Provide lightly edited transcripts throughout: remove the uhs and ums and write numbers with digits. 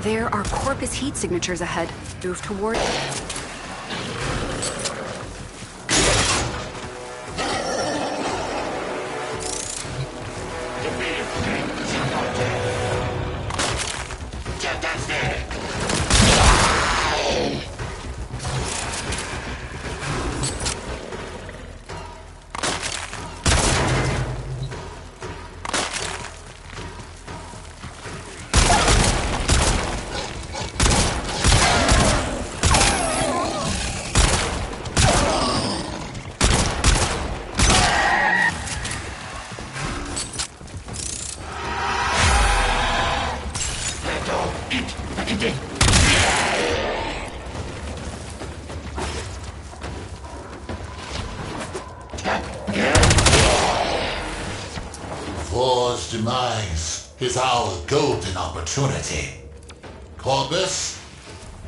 There are Corpus heat signatures ahead. Move toward... For's demise is our golden opportunity. Corpus,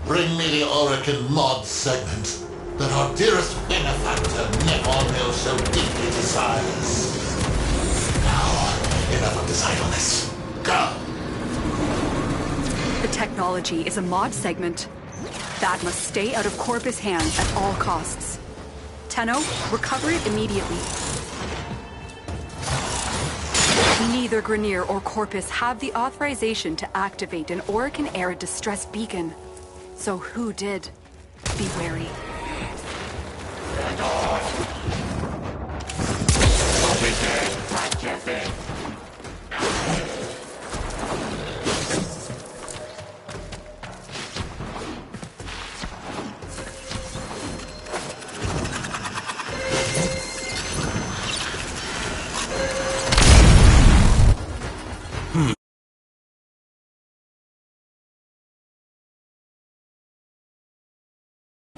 bring me the Oracle mod segment that our dearest benefactor Nepal so deeply desires. Now, enough of this idleness. Go! The technology is a mod segment. That must stay out of Corpus' hands at all costs. Tenno, recover it immediately. Neither Grineer or Corpus have the authorization to activate an Orokin-era distress beacon. So who did? Be wary.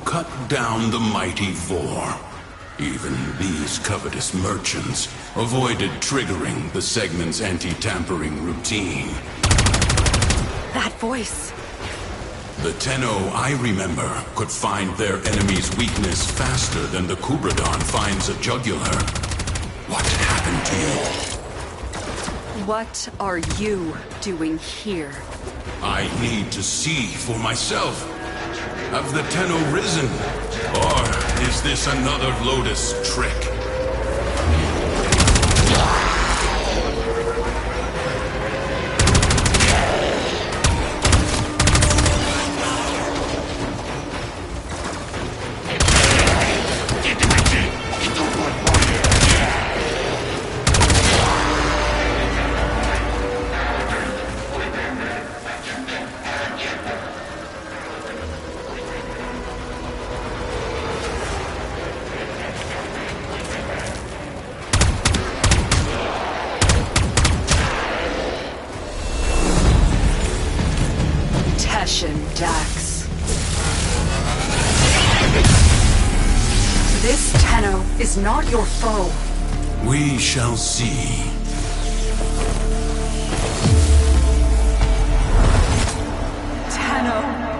Cut down the mighty Vor. Even these covetous merchants avoided triggering the segment's anti-tampering routine. That voice! The Tenno I remember could find their enemy's weakness faster than the Kubradon finds a jugular. What happened to you? What are you doing here? I need to see for myself. Have the Tenno risen? Or is this another Lotus trick? Dax. This Tenno is not your foe. We shall see. Tenno.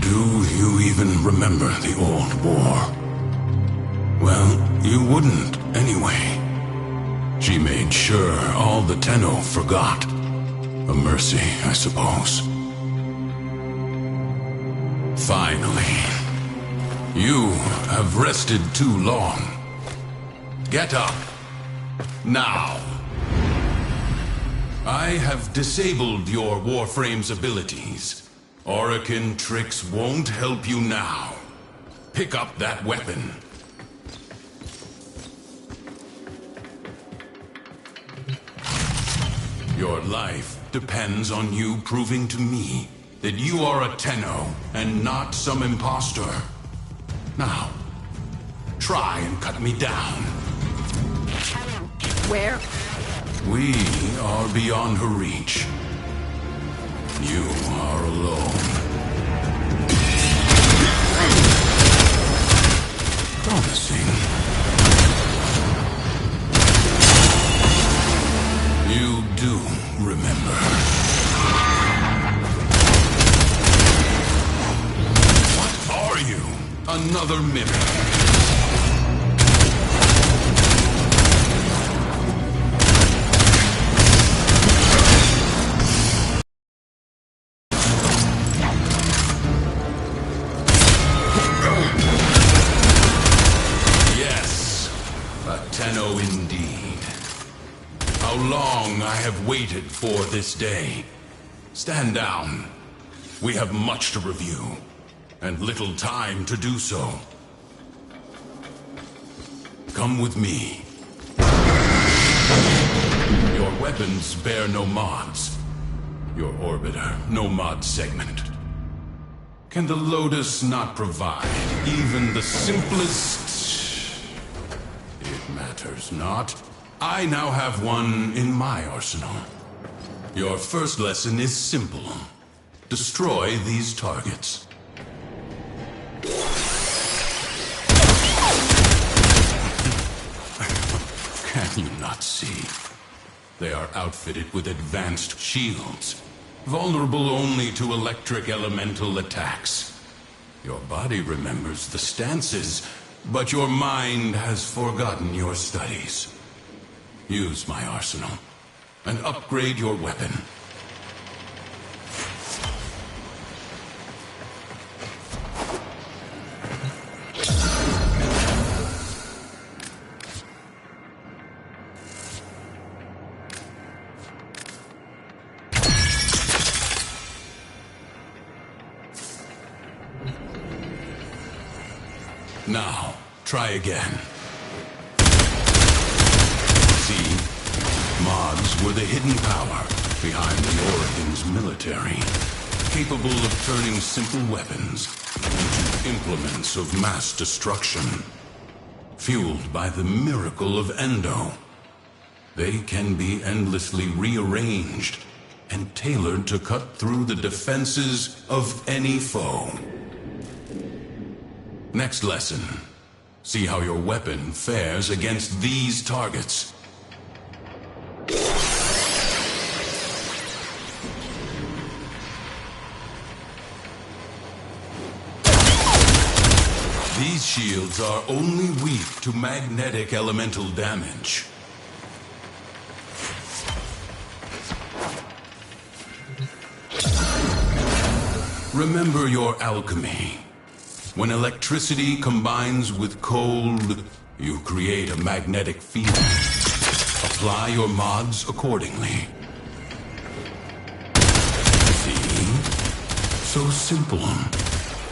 Do you even remember the old war? Well, you wouldn't anyway. She made sure all the Tenno forgot. A mercy, I suppose. Finally. You have rested too long. Get up. Now. I have disabled your Warframe's abilities. Orokin tricks won't help you now. Pick up that weapon. Your life depends on you proving to me that you are a Tenno and not some imposter. Now, try and cut me down. Where? We are beyond her reach. You are alone. Another minute. Yes, a Tenno indeed. How long I have waited for this day. Stand down. We have much to review, and little time to do so. Come with me. Your weapons bear no mods. Your orbiter, no mod segment. Can the Lotus not provide even the simplest? It matters not. I now have one in my arsenal. Your first lesson is simple. Destroy these targets. Can you not see? They are outfitted with advanced shields, vulnerable only to electric elemental attacks. Your body remembers the stances, but your mind has forgotten your studies. Use my arsenal and upgrade your weapon. Now, try again. See? Mods were the hidden power behind the Oregon's military, capable of turning simple weapons into implements of mass destruction. Fueled by the miracle of Endo, they can be endlessly rearranged and tailored to cut through the defenses of any foe. Next lesson. See how your weapon fares against these targets. These shields are only weak to magnetic elemental damage. Remember your alchemy. When electricity combines with cold, you create a magnetic field. Apply your mods accordingly. See? So simple.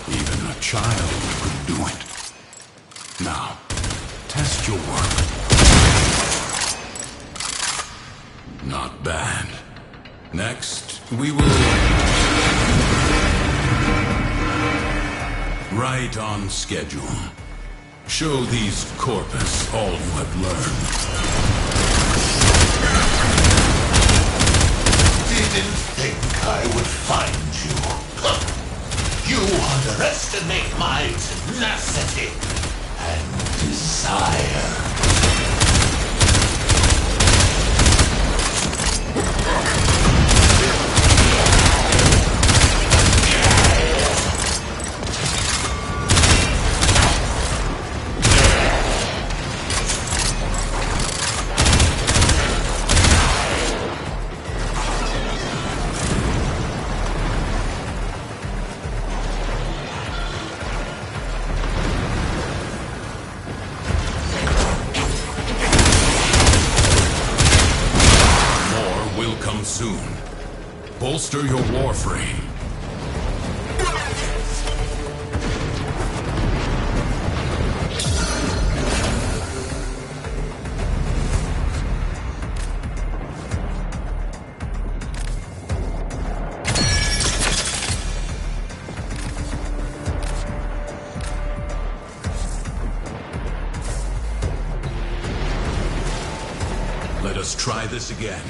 Even a child could do it. Now, test your work. Not bad. Next, we will... Right on schedule. Show these corpus all you have learned. Didn't think I would find you. You underestimate my tenacity and desire. Soon. Bolster your warframe. Let us try this again.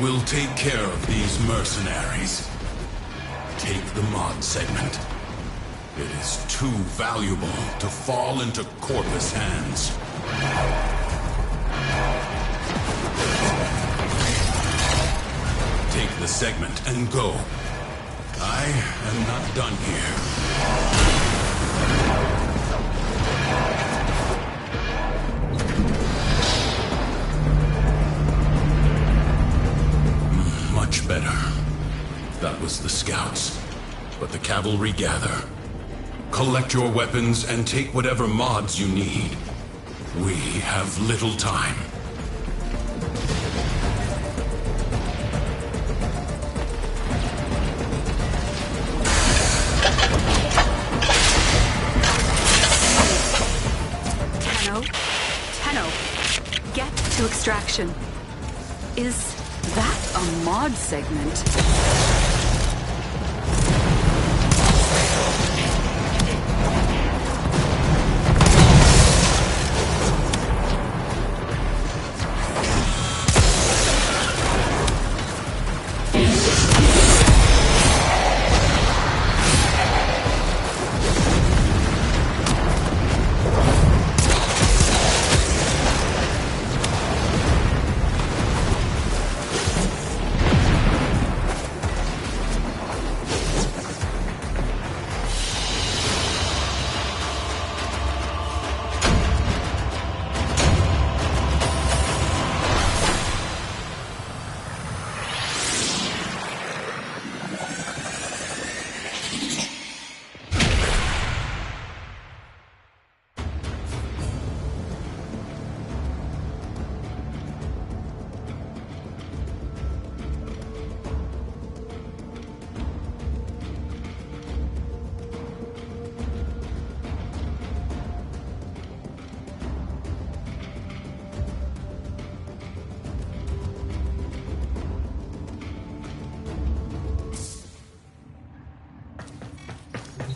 We'll take care of these mercenaries. Take the mod segment. It is too valuable to fall into Corpus hands. Take the segment and go. I am not done here. Much better. That was the scouts. But the cavalry gather. Collect your weapons and take whatever mods you need. We have little time. Tenno, get to extraction. Is that a mod segment?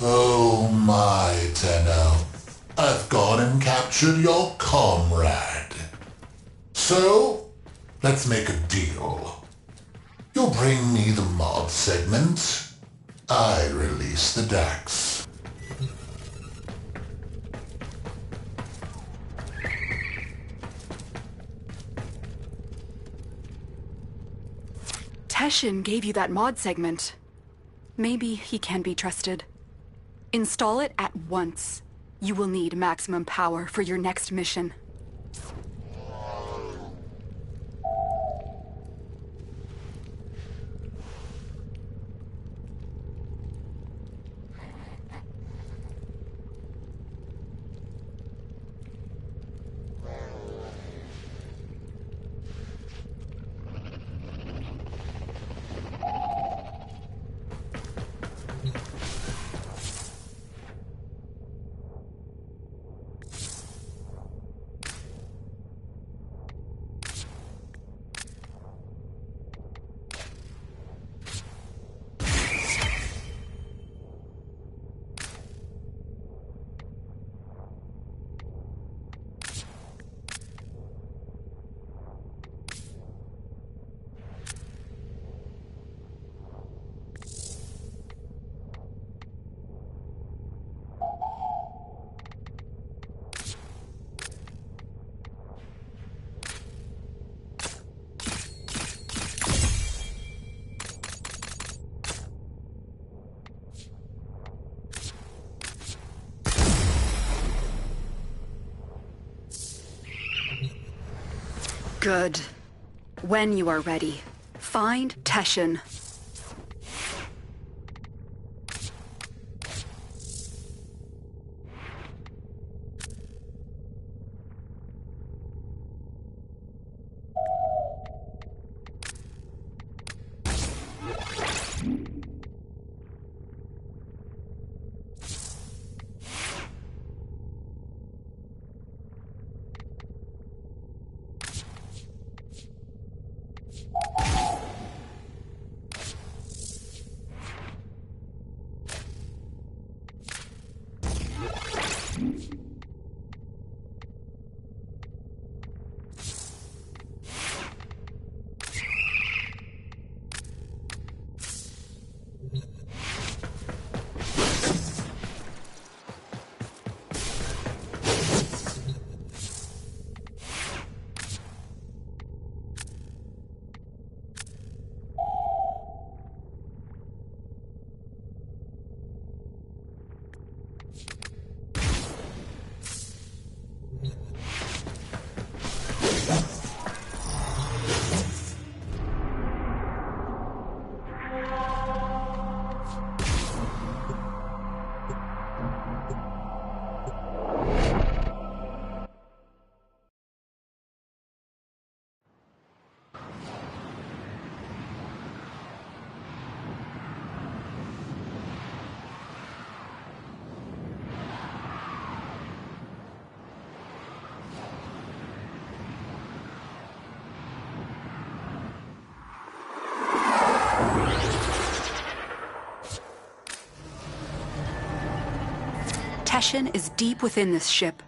Oh my, Tenno. I've gone and captured your comrade. So, let's make a deal. You bring me the mod segment, I release the Dax. Teshin gave you that mod segment. Maybe he can be trusted. Install it at once. You will need maximum power for your next mission. Good. When you are ready, find Teshin. Teshin is deep within this ship.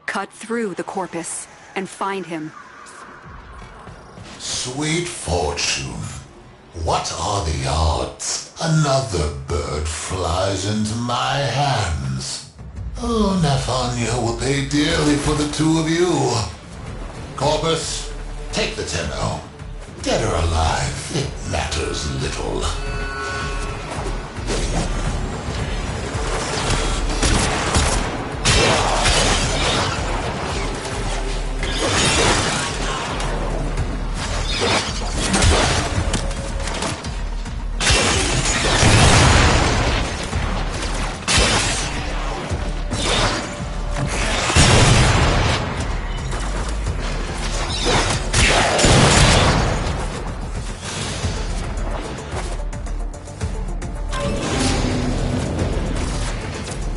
Cut through the corpus and find him. Sweet fortune. What are the odds? Another bird flies into my hands. Oh, Nefanya will pay dearly for the two of you. Corpus, take the Tenno. Dead or alive, it matters little.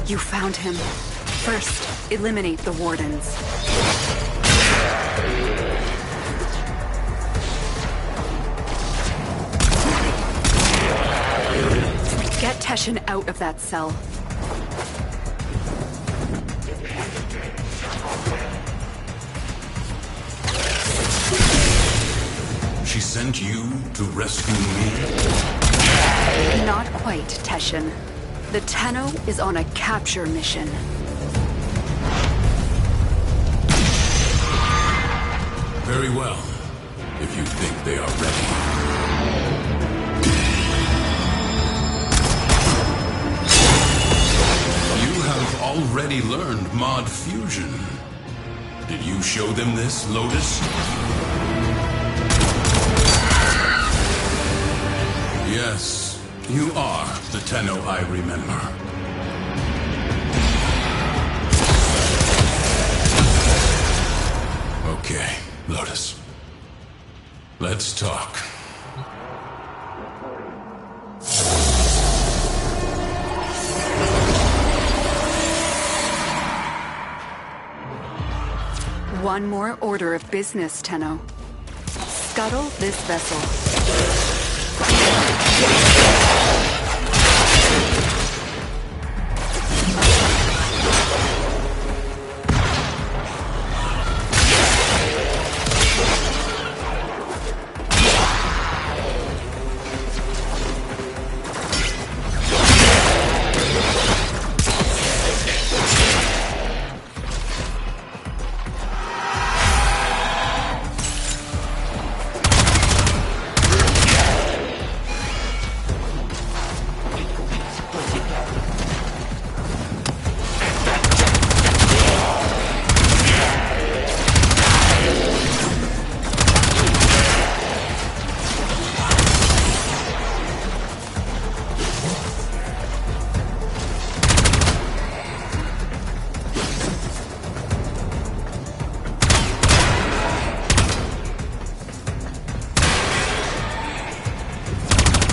You found him. First, eliminate the wardens. Get Teshin out of that cell. She sent you to rescue me? Not quite, Teshin. The Tenno is on a capture mission. Very well, if you think they are ready. You have already learned mod fusion. Did you show them this, Lotus? Yes, you are the Tenno I remember. Okay, Lotus. Let's talk. One more order of business, Tenno. Scuttle this vessel.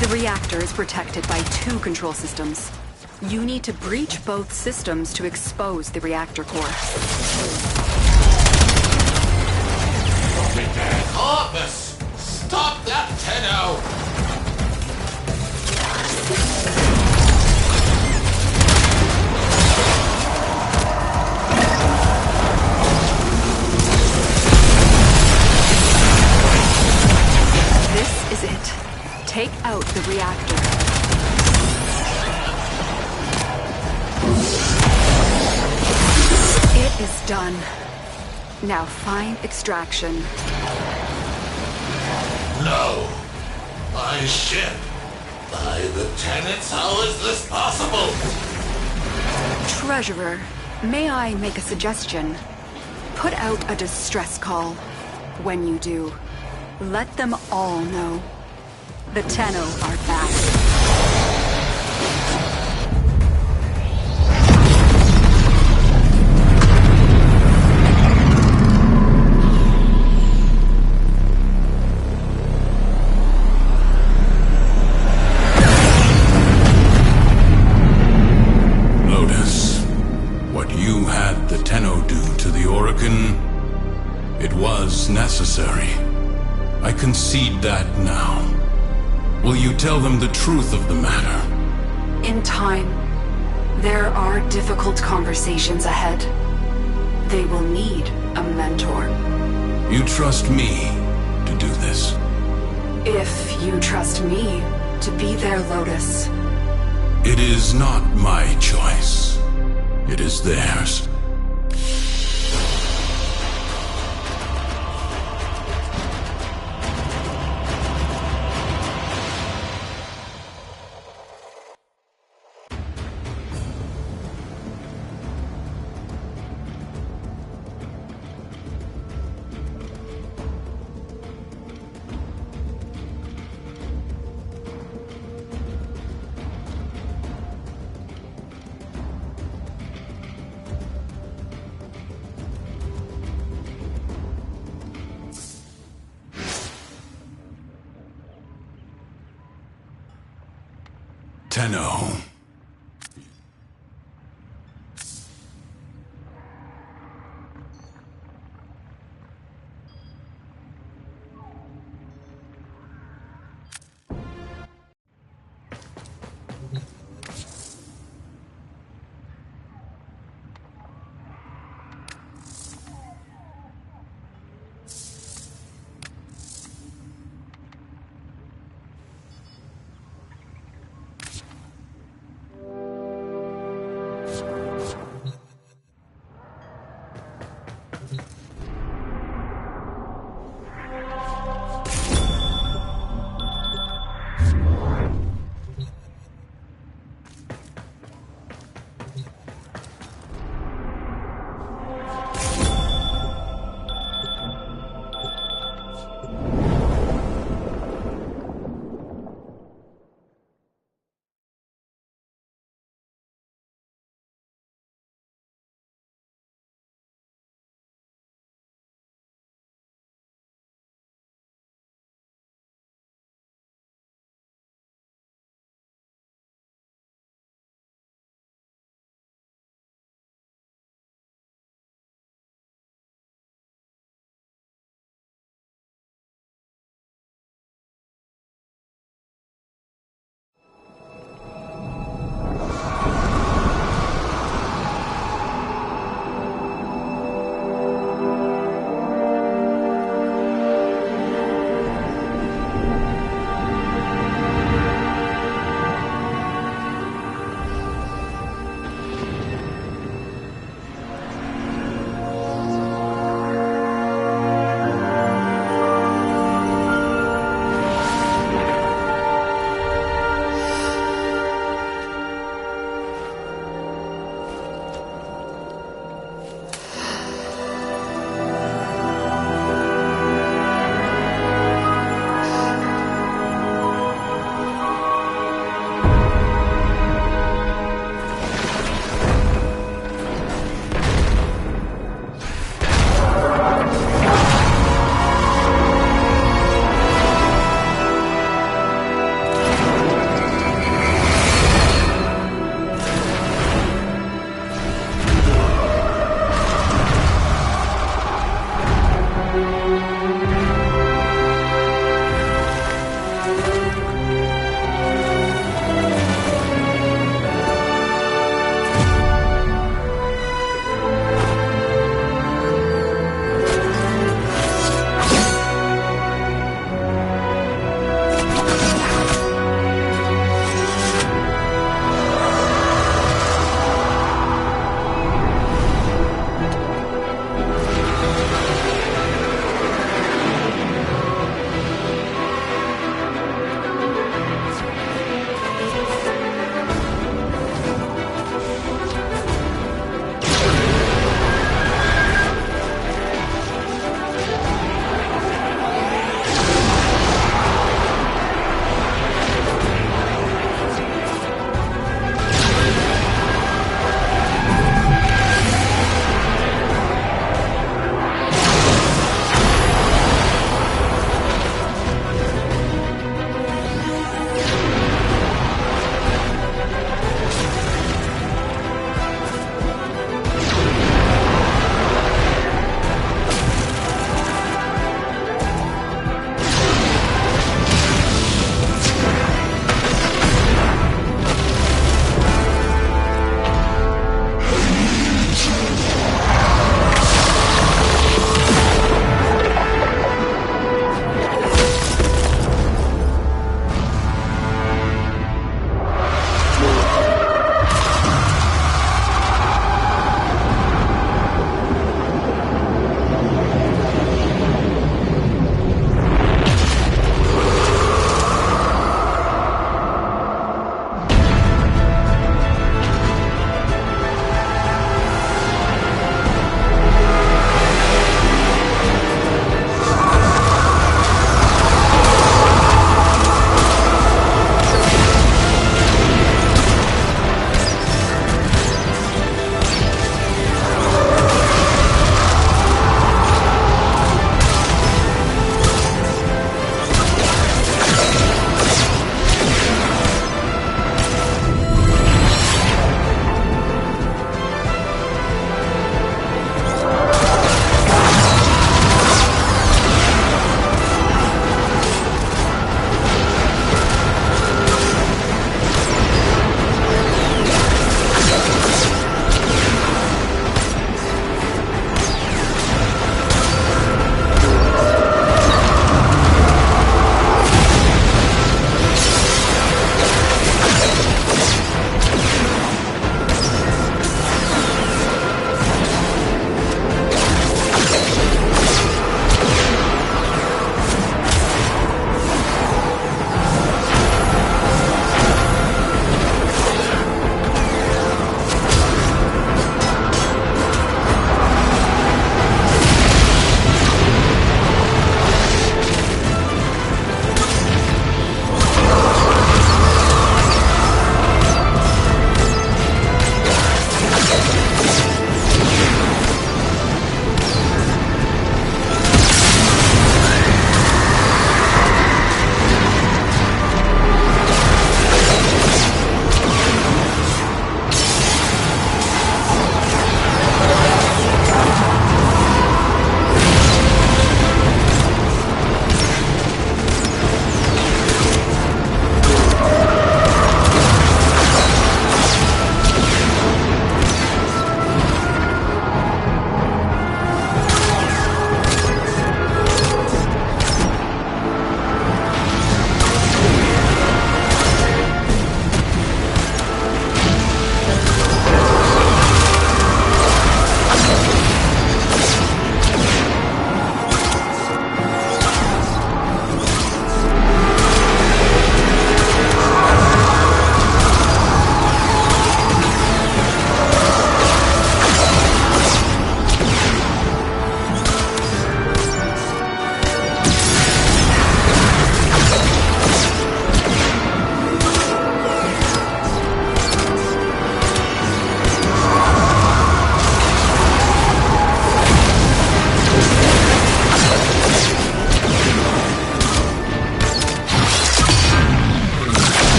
The reactor is protected by 2 control systems. You need to breach both systems to expose the reactor core. Corpus! Stop that Tenno! This is it. Take out the reactor. It is done. Now find extraction. No! My ship! By the tenets, how is this possible? Treasurer, may I make a suggestion? Put out a distress call. When you do, let them all know. The Tenno are back. Lotus, what you had the Tenno do to the Orokin, it was necessary. I concede that now. Will you tell them the truth of the matter? In time, There are difficult conversations ahead. They will need a mentor. You trust me to do this? If you trust me to be their Lotus. It is not my choice. It is theirs. Tenno.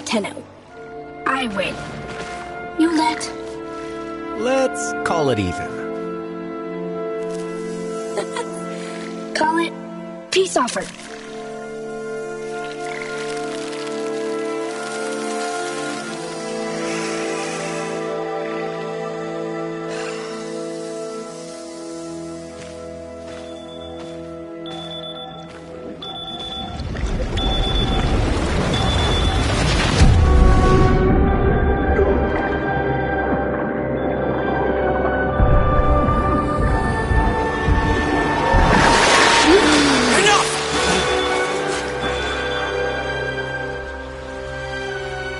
Tenno. I win. You let... Let's call it even. Call it peace offer.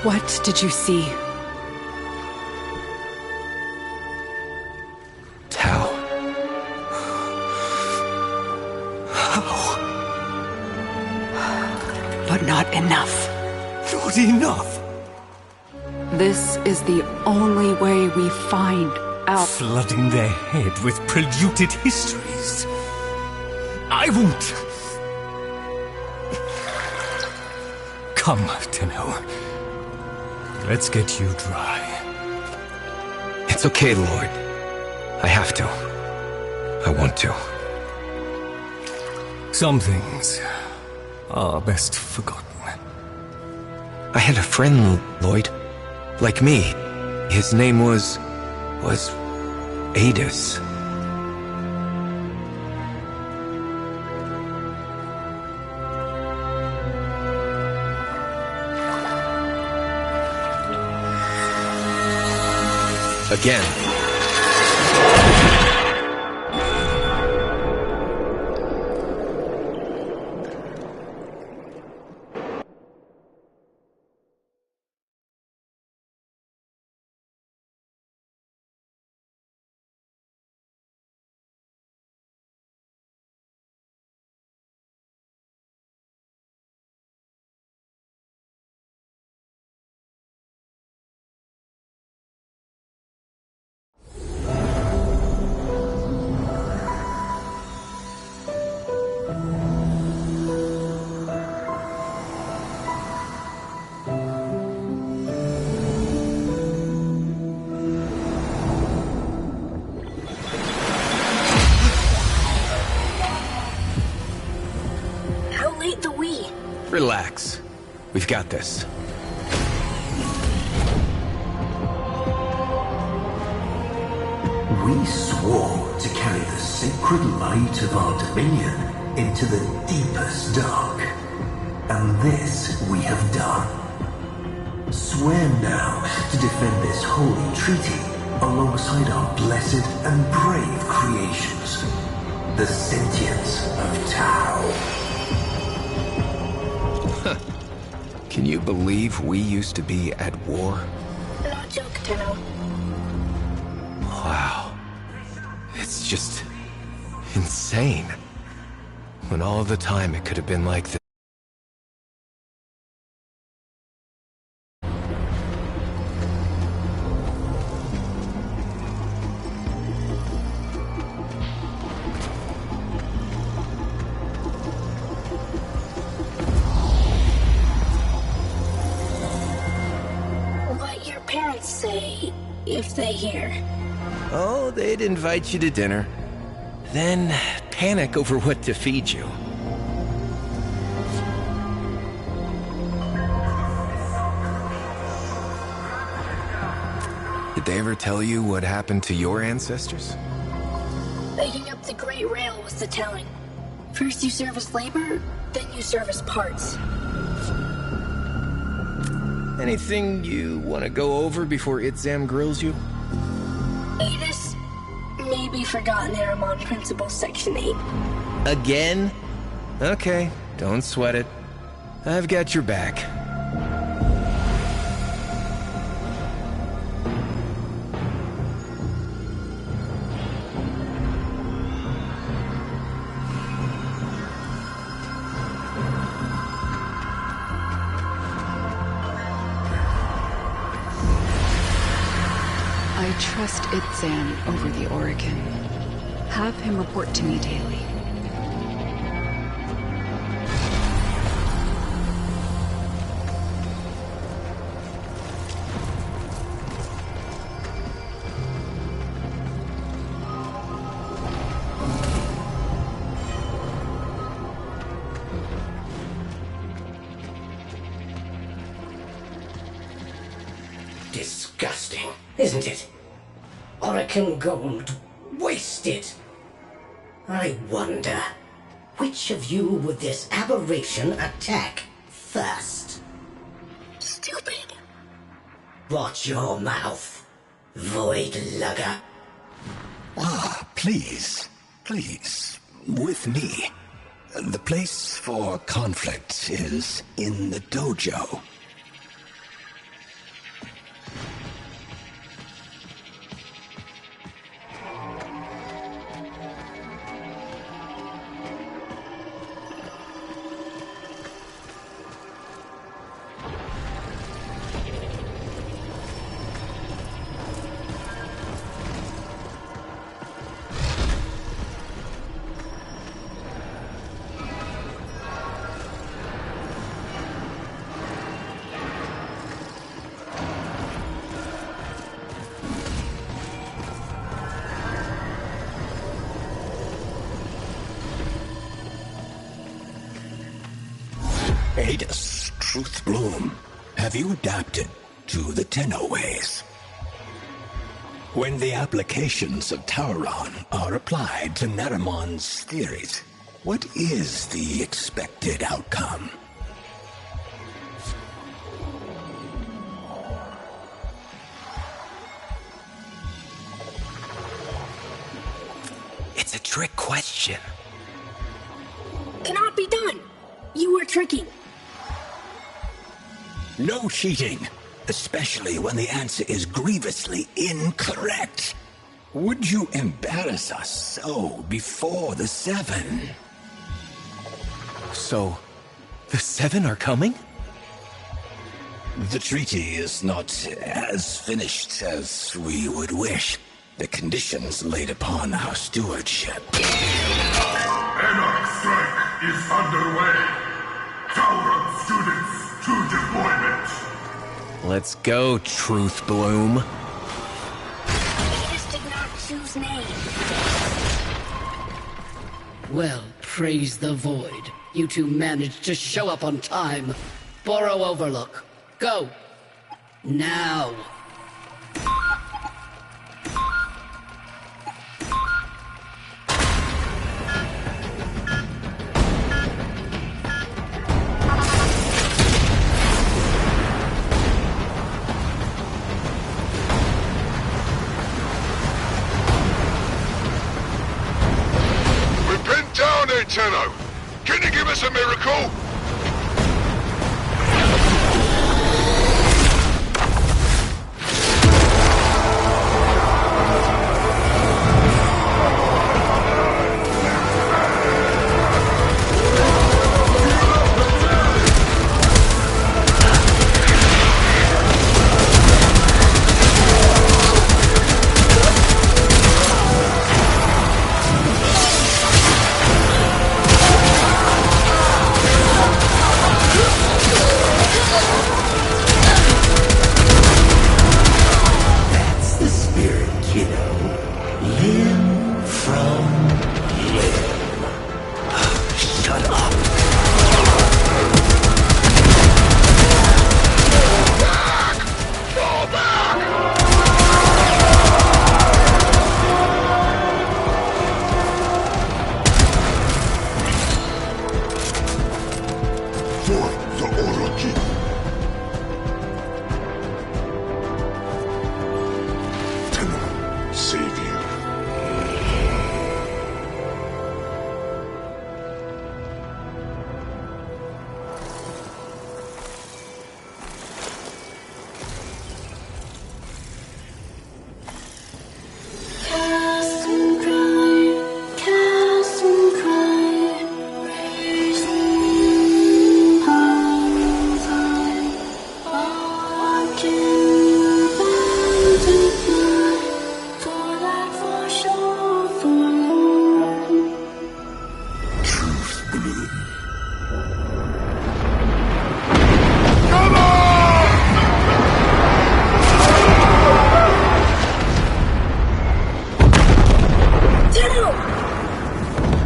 What did you see? Tao. How? But not enough. Not enough. This is the only way we find out. Flooding their head with polluted histories. I won't. Come, Tenno. Let's get you dry. It's okay, Lord. I have to. I want to. Some things are best forgotten. I had a friend, Lloyd. Like me. His name was Adis. Again. Relax. We've got this. We swore to carry the sacred light of our dominion into the deepest dark. And this we have done. Swear now to defend this holy treaty alongside our blessed and brave creations. The sentience of Tao. Can you believe we used to be at war? No joke, Tenno. Wow. It's just insane. When all the time it could have been like this. What your parents say if they hear. Oh, they'd invite you to dinner. Then panic over what to feed you. Did they ever tell you what happened to your ancestors? Making up the Great Rail was the telling. First you serve as labor, then you serve as parts. Anything you want to go over before Itzam grills you? Adis may be forgotten in Ramon Principle Section 8. Again? Okay, don't sweat it. I've got your back. I trust Itzan over the Oregon. Have him report to me daily. isn't it? Oracle gold wasted. I wonder, which of you would this aberration attack first? Stupid. Watch your mouth, void lugger. Ah, please, please, with me. The place for conflict is in the dojo. Adus, Truth Bloom, have you adapted to the Tenno ways? When the applications of Tauron are applied to Naramon's theories, what is the expected outcome? It's a trick question. Cannot be done. You are tricking. No cheating, especially when the answer is grievously incorrect. Would you embarrass us so before the Seven? So, the Seven are coming? The treaty is not as finished as we would wish. The conditions laid upon our stewardship. Anarch strike is underway. Tauron students to deployment. Let's go, Truth Bloom. Adus did not choose name. Well, praise the void. You two managed to show up on time. Borrow Overlook. Go. Now. Tenno, can you give us a miracle?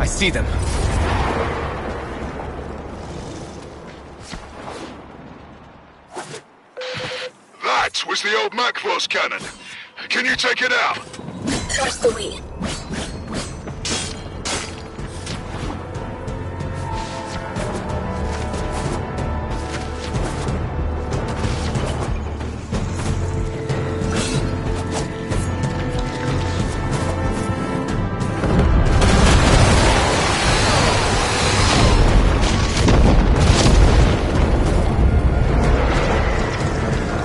See them. That was the old Macforce cannon. Can you take it out? Trust the we.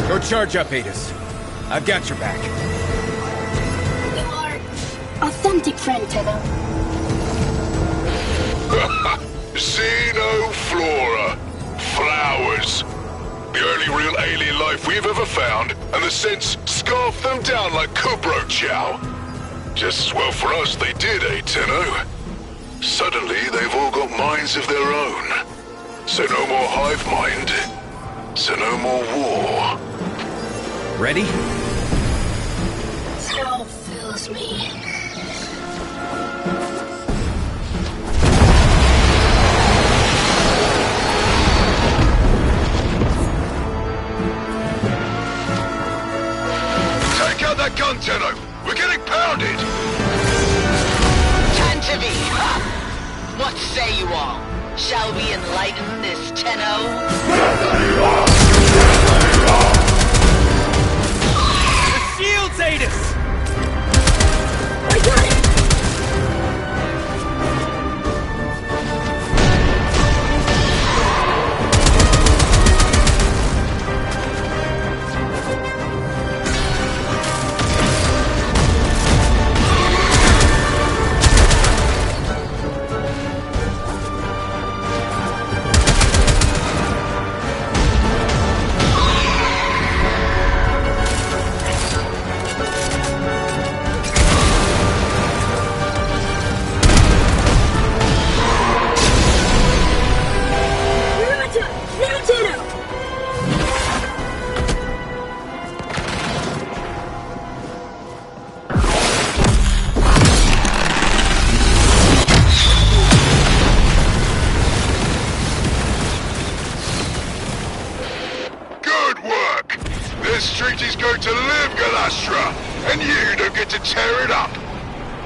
Go charge up, Adis. I've got your back. You are authentic friend, Tenno. Xenoflora. Flowers. The only real alien life we've ever found, and the Synths scarfed them down like Kubro Chow. Just as well for us they did, eh, Tenno? Suddenly, they've all got minds of their own. So no more hive mind. So no more war. Ready? Tau fills me. Take out that gun, Tenno! We're getting pounded! Time to be, huh? What say you all? Shall we enlighten this Tenno? The shields, Adis! I got it!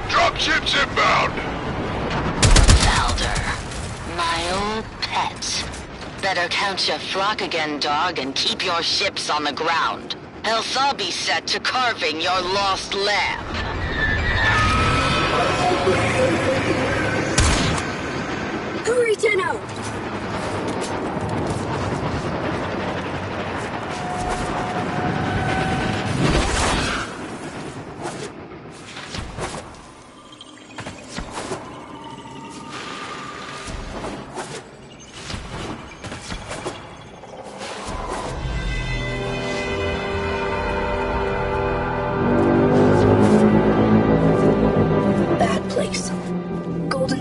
Dropships inbound! Valder, my old pet. Better count your flock again, dog, and keep your ships on the ground. Else I'll be set to carving your lost lamb. Hurry, Tenno!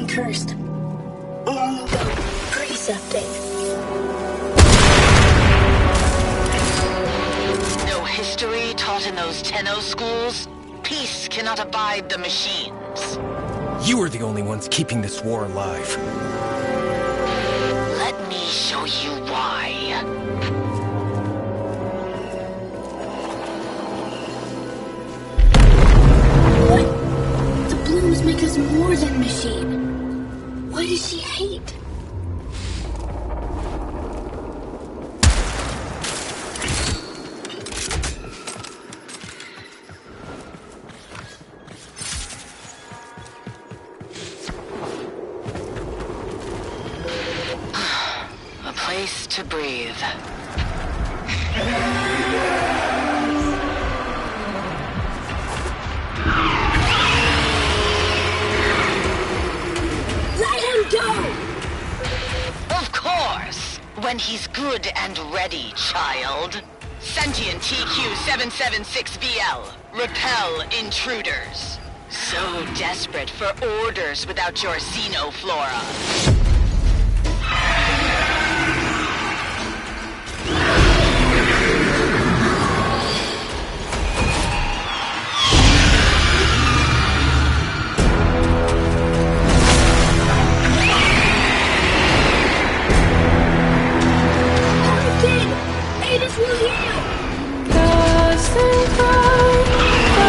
Cursed. Long ago, precepting. No history taught in those Tenno schools? Peace cannot abide the machines. You are the only ones keeping this war alive. Let me show you why. What? The blooms make us more than machine. Why does she hate? A place to breathe. When he's good and ready, child. Sentient TQ-776BL. Repel intruders. So desperate for orders without your Xenoflora. Adis will heal! Cast and cry.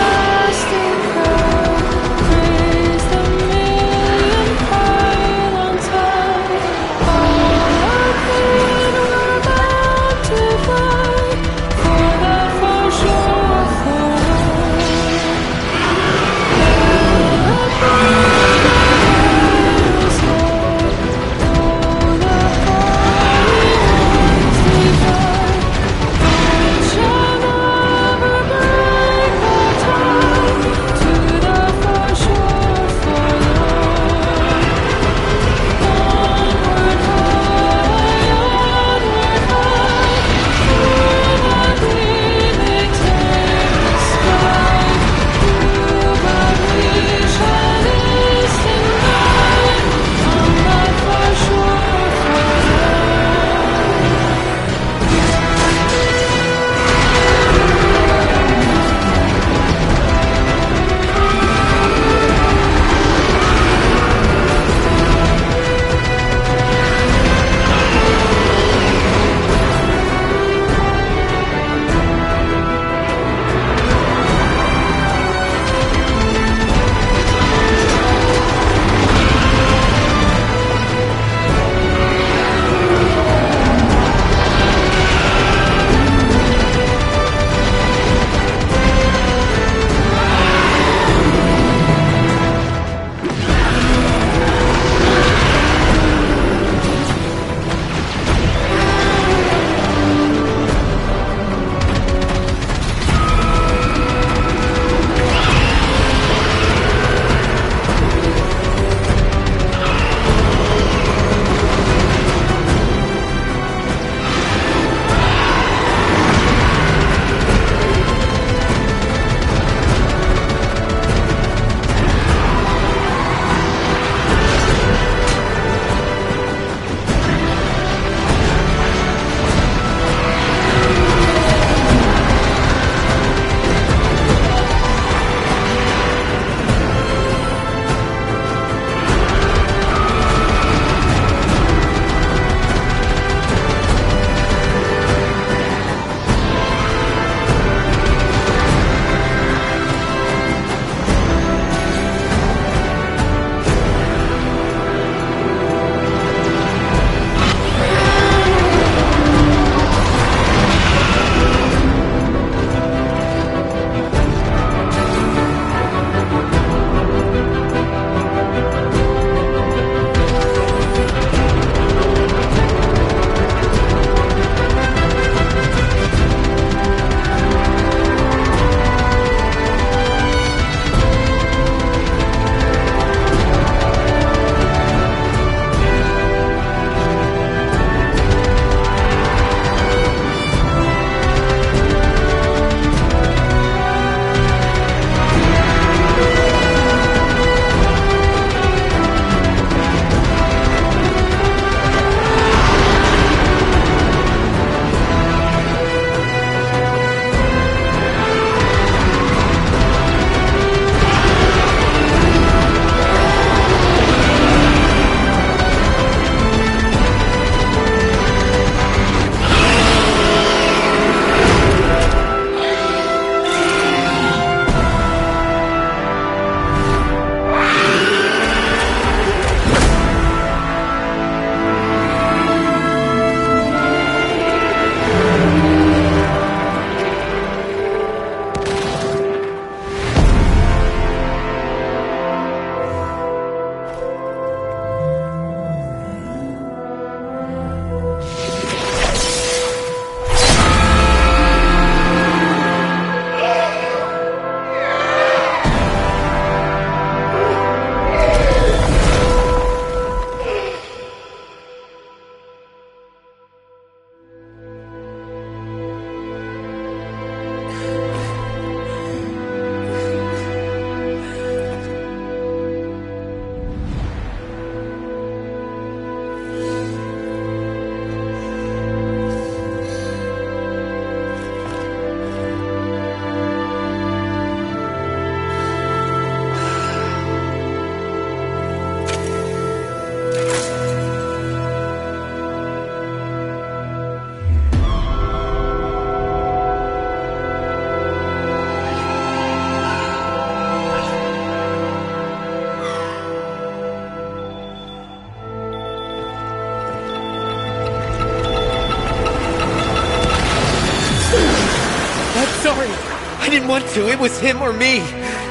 want to. It was him or me.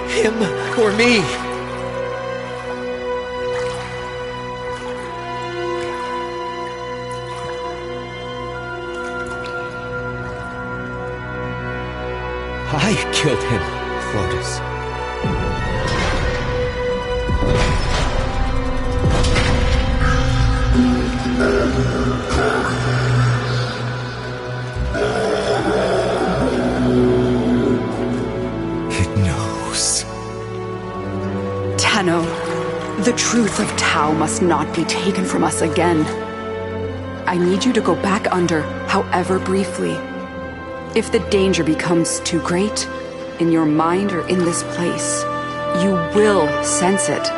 Him or me. I killed him, Lotus. It knows. Tenno, the truth of Tau must not be taken from us again. I need you to go back under, however briefly. If the danger becomes too great, in your mind or in this place, you will sense it.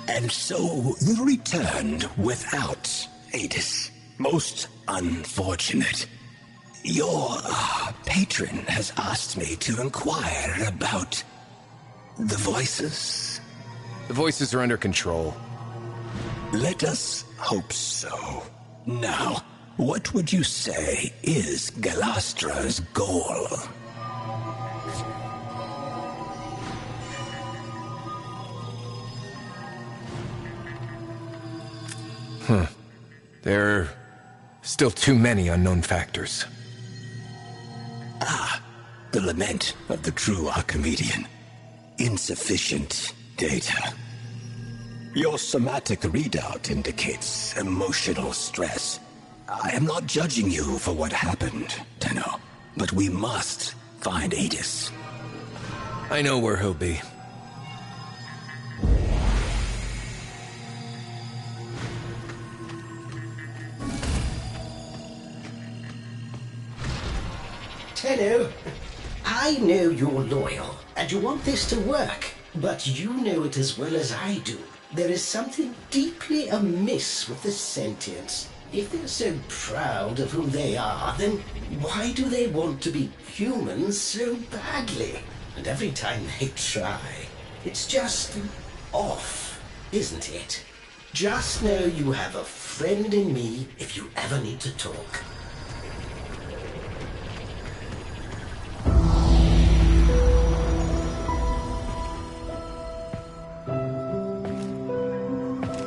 And so you returned without Adis. Most unfortunate. Your patron has asked me to inquire about the voices. The voices are under control. Let us hope so. Now, what would you say is Galastra's goal? There are still too many unknown factors. The lament of the true Archimedean. Insufficient data. Your somatic readout indicates emotional stress. I am not judging you for what happened, Tenno, but we must find Adis. I know where he'll be. Tenno, I know you're loyal, and you want this to work, but you know it as well as I do. There is something deeply amiss with the sentients. If they're so proud of who they are, then why do they want to be humans so badly? And every time they try, it's just off, isn't it? Just know you have a friend in me if you ever need to talk.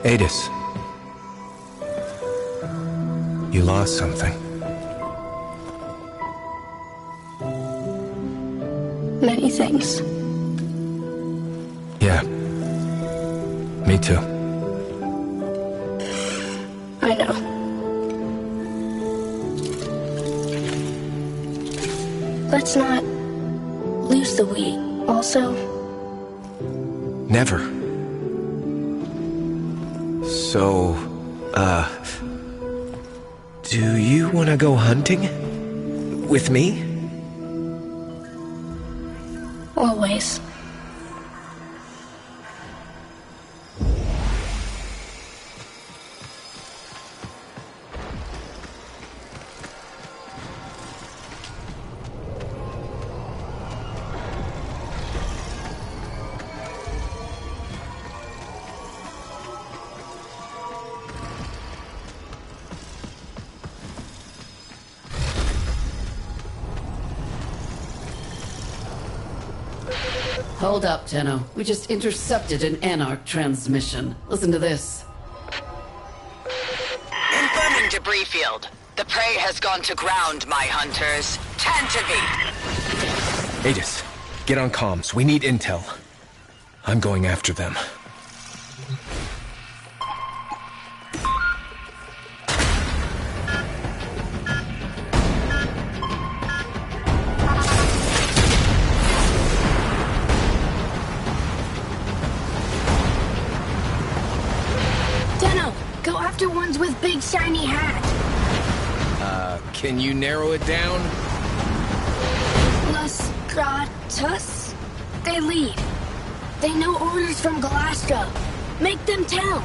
Adis. You lost something. Many things. Yeah. Me too. I know. Let's not lose the we, also. Never. So, do you want to go hunting? With me? Always. Hold up, Tenno. We just intercepted an Anarch transmission. Listen to this. Confirming debris field. The prey has gone to ground, my hunters. Tantivy! Adis, get on comms. We need intel. I'm going after them. big shiny hat. Can you narrow it down? Los Gratus? They lead. They know orders from Galastra. Make them tell.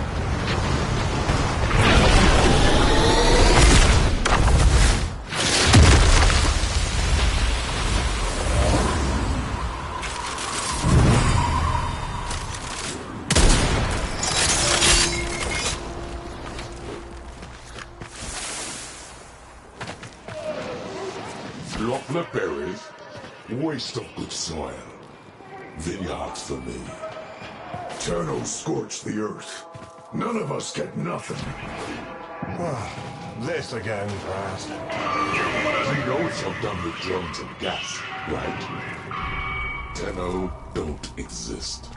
Lochner berries, waste of good soil. Vineyards for me. Turtle scorched the earth. None of us get nothing. This again, Rast. You know you've done the drones and gas, right? Tenno don't exist.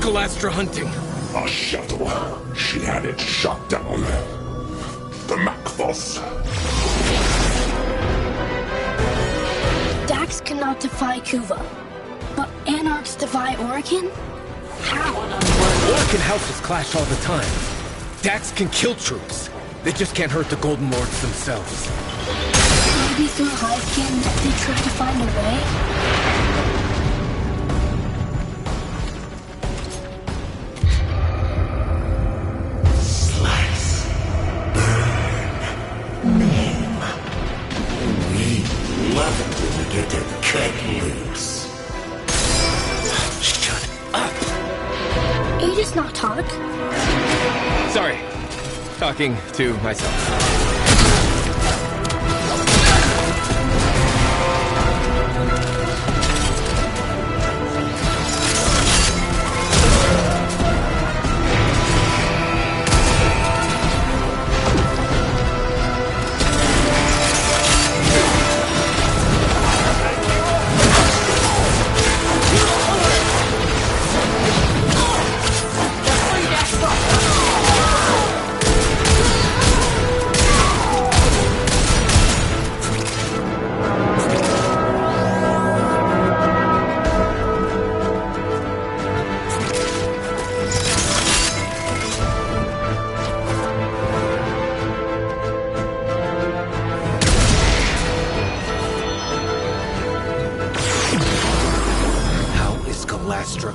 Galastra hunting? A shuttle. She had it shot down. The Macthos. Dax cannot defy Kuva, but Anarchs defy Orokin? How? Orokin houses clash all the time. Dax can kill troops. They just can't hurt the Golden Lords themselves. Maybe through Hivekin, they try to find a way? Shut up! Aegis not talk? Sorry. Talking to myself.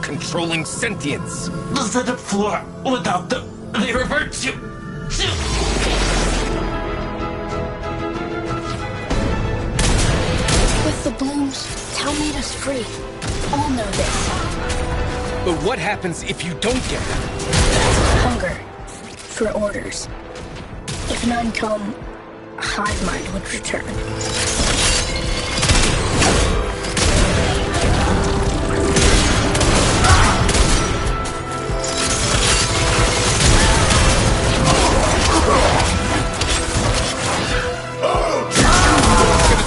Controlling sentience. The setup floor without the revert to. With the blooms, Tau made us free. All know this. But what happens if you don't get them? Hunger. For orders. If none come, Hive Mind would return.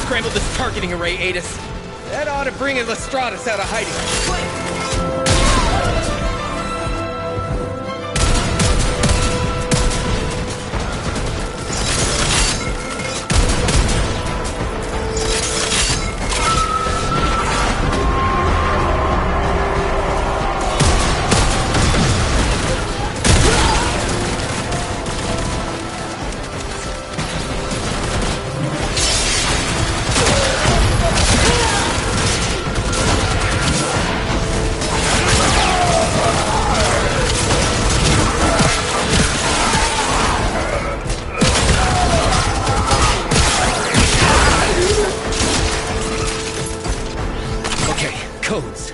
Scramble this targeting array, Adis. That ought to bring Lestratus out of hiding. Codes.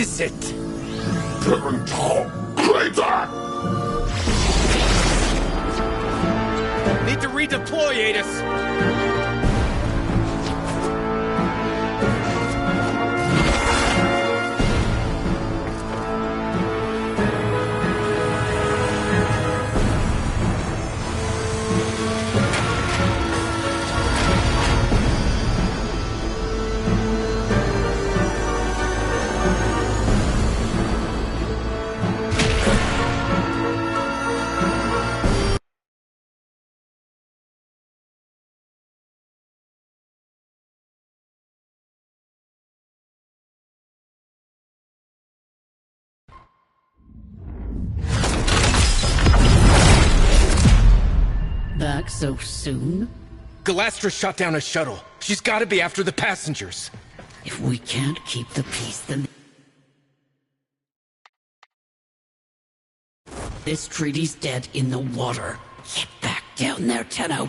is it? Tall crater! Need to redeploy, Adis! Back so soon? Galastra shot down a shuttle. She's gotta be after the passengers. If we can't keep the peace, then... This treaty's dead in the water. Get back down there, Tenno.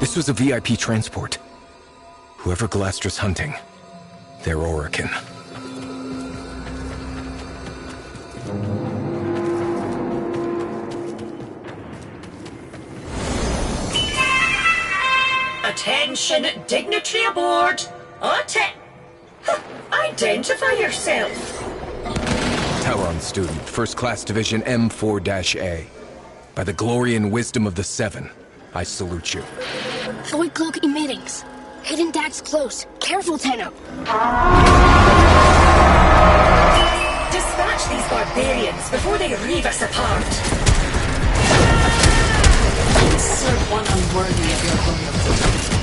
This was a VIP transport. Whoever Galastra's hunting, they're Orokin. Attention, dignitary aboard. Identify yourself. Talron student, First Class Division M4-A. By the glory and wisdom of the Seven, I salute you. Void cloak emittings. Hidden Dax close. Careful, Tenno. Dispatch these barbarians before they reave us apart. Serve one unworthy of your loyalty.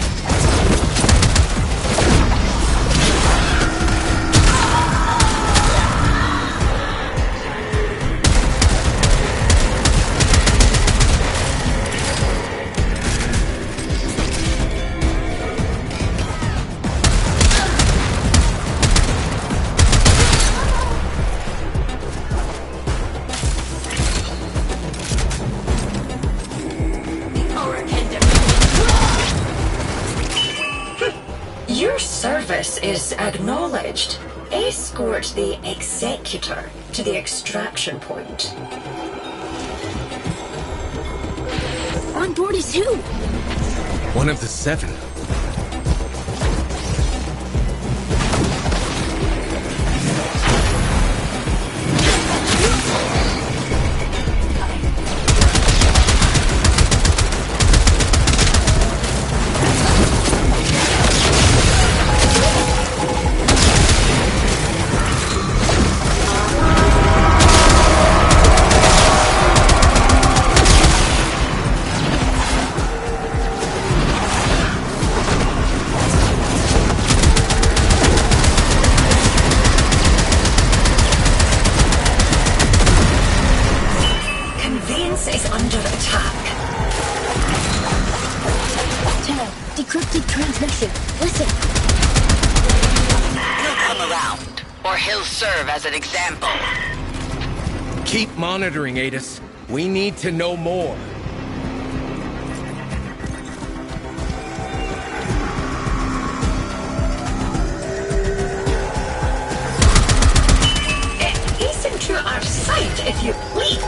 Your service is acknowledged. Escort the Executor to the extraction point. On board is who? One of the Seven. Is under attack. Tenno, decrypted transmission. Listen. He'll come around, or he'll serve as an example. Keep monitoring, Adis. We need to know more. Ease into our sight, if you please.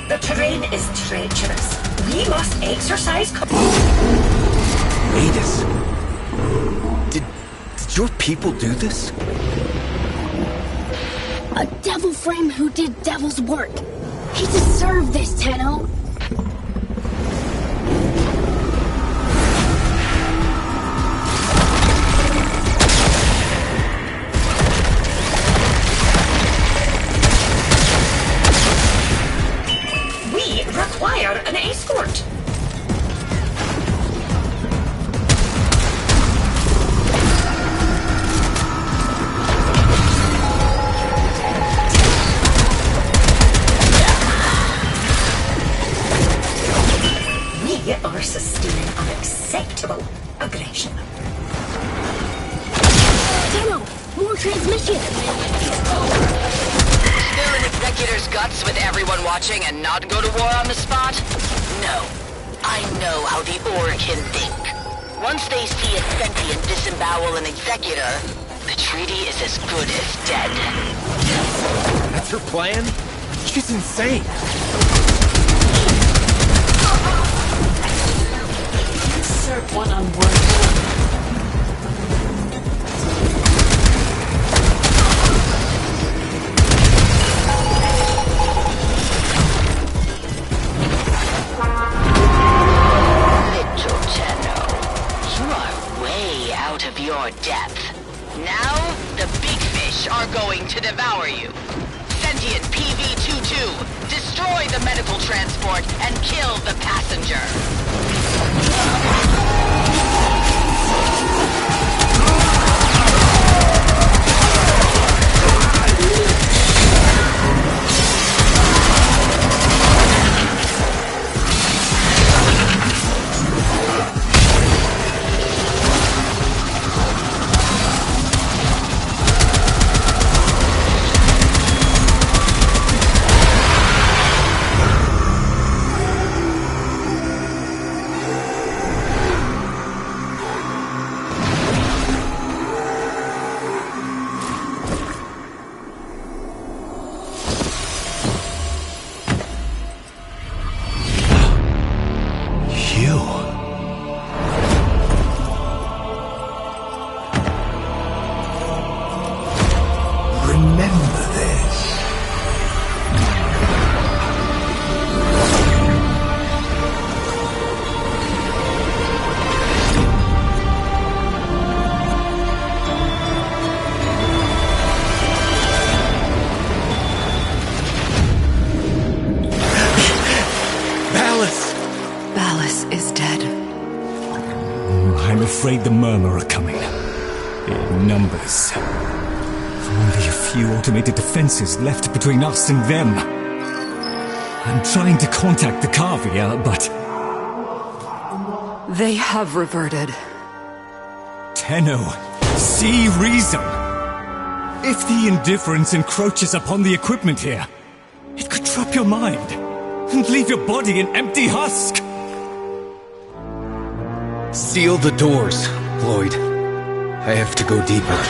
The terrain is treacherous. We must exercise... Adis, did your people do this? A devil frame who did devil's work. He deserved this, Tenno. We require an escort. We are sustaining unacceptable aggression. Tenno, more transmission. Spill an executor's guts with everyone watching and not go to war on the spot? No. I know how the Orokin think. Once they see a sentient disembowel an executor, the treaty is as good as dead. That's her plan? She's insane. Insert one-on-one. Of your depth. Now, the big fish are going to devour you. Sentient PV-22, destroy the medical transport and kill the passenger. I'm afraid the Murmur are coming. In numbers. Only a few automated defenses left between us and them. I'm trying to contact the Kavia, but... They have reverted. Tenno, see reason! If the indifference encroaches upon the equipment here, it could trap your mind and leave your body an empty husk! Seal the doors, Lloyd. I have to go deeper.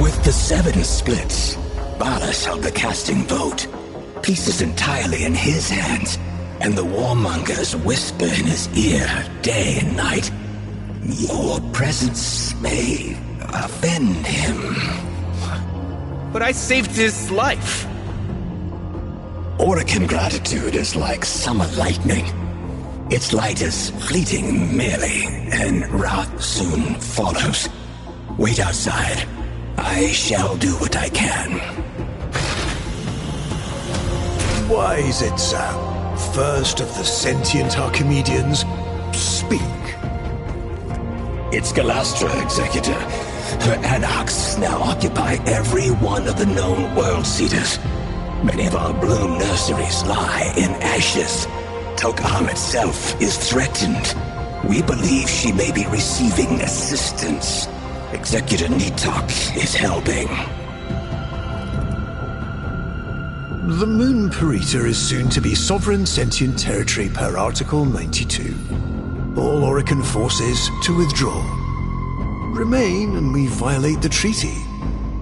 With the 7 splits, Ballas held the casting vote. Pieces entirely in his hands, and the warmongers whisper in his ear day and night. Your presence may offend him. But I saved his life. Orokin gratitude is like summer lightning. Its light is fleeting merely, and wrath soon follows. Wait outside. I shall do what I can. Why is it, Sam? First of the sentient Archimedeans, speak. It's Galastra, Executor. Her anarchs now occupy every one of the known world seeders. Many of our bloom nurseries lie in ashes. Tok'am itself is threatened. We believe she may be receiving assistance. Executor Nitok is helping. The Moon Parita is soon to be sovereign sentient territory per Article 92. All Orican forces to withdraw. Remain and we violate the treaty.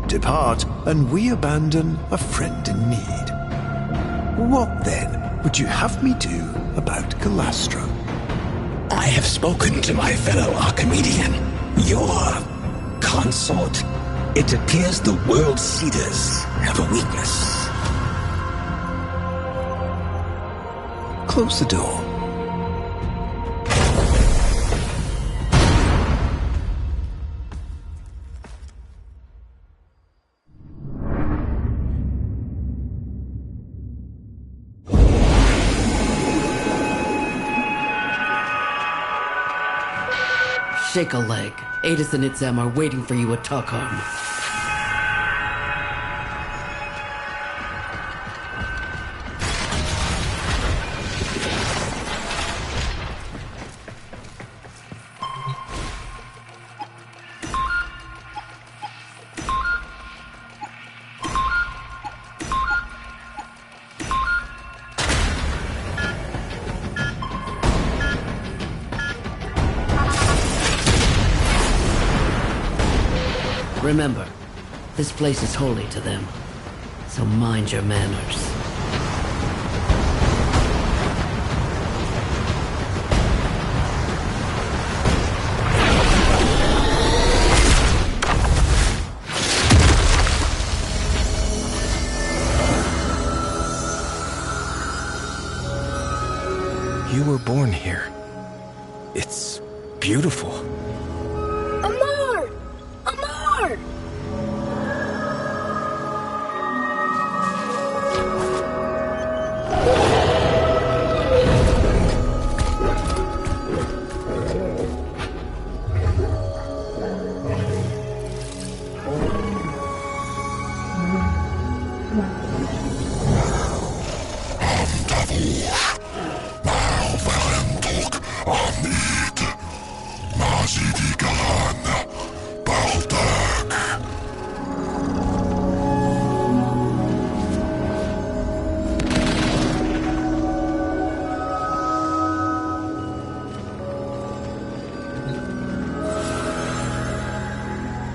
Depart and we abandon a friend in need. What then would you have me do about Galastra? I have spoken to my fellow Archimedean. Your consort. It appears the World Seeders have a weakness. Close the door. Shake a leg. Adis and Itzem are waiting for you at Tok'am. Remember, this place is holy to them, so mind your manners. You were born here. It's beautiful. Amar! Amar!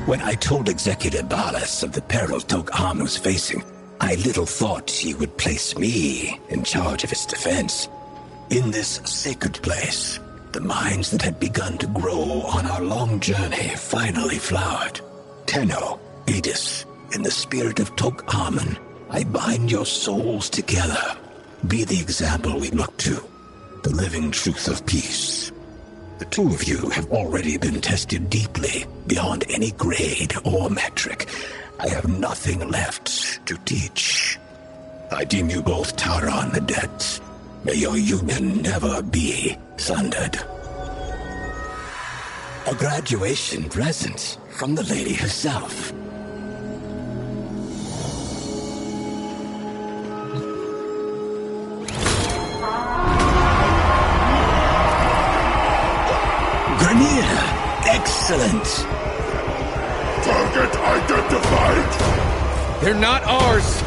When I told Executive Balas of the peril Tok'am was facing, I little thought he would place me in charge of its defense. In this sacred place, the minds that had begun to grow on our long journey finally flowered. Tenno, Adis, in the spirit of Tok'amun, I bind your souls together. Be the example we look to, the living truth of peace. The two of you have already been tested deeply, beyond any grade or metric. I have nothing left to teach. I deem you both Tauron the debt. May your union never be sundered. A graduation present from the lady herself. Grenier! Excellent! Target identified! They're not ours!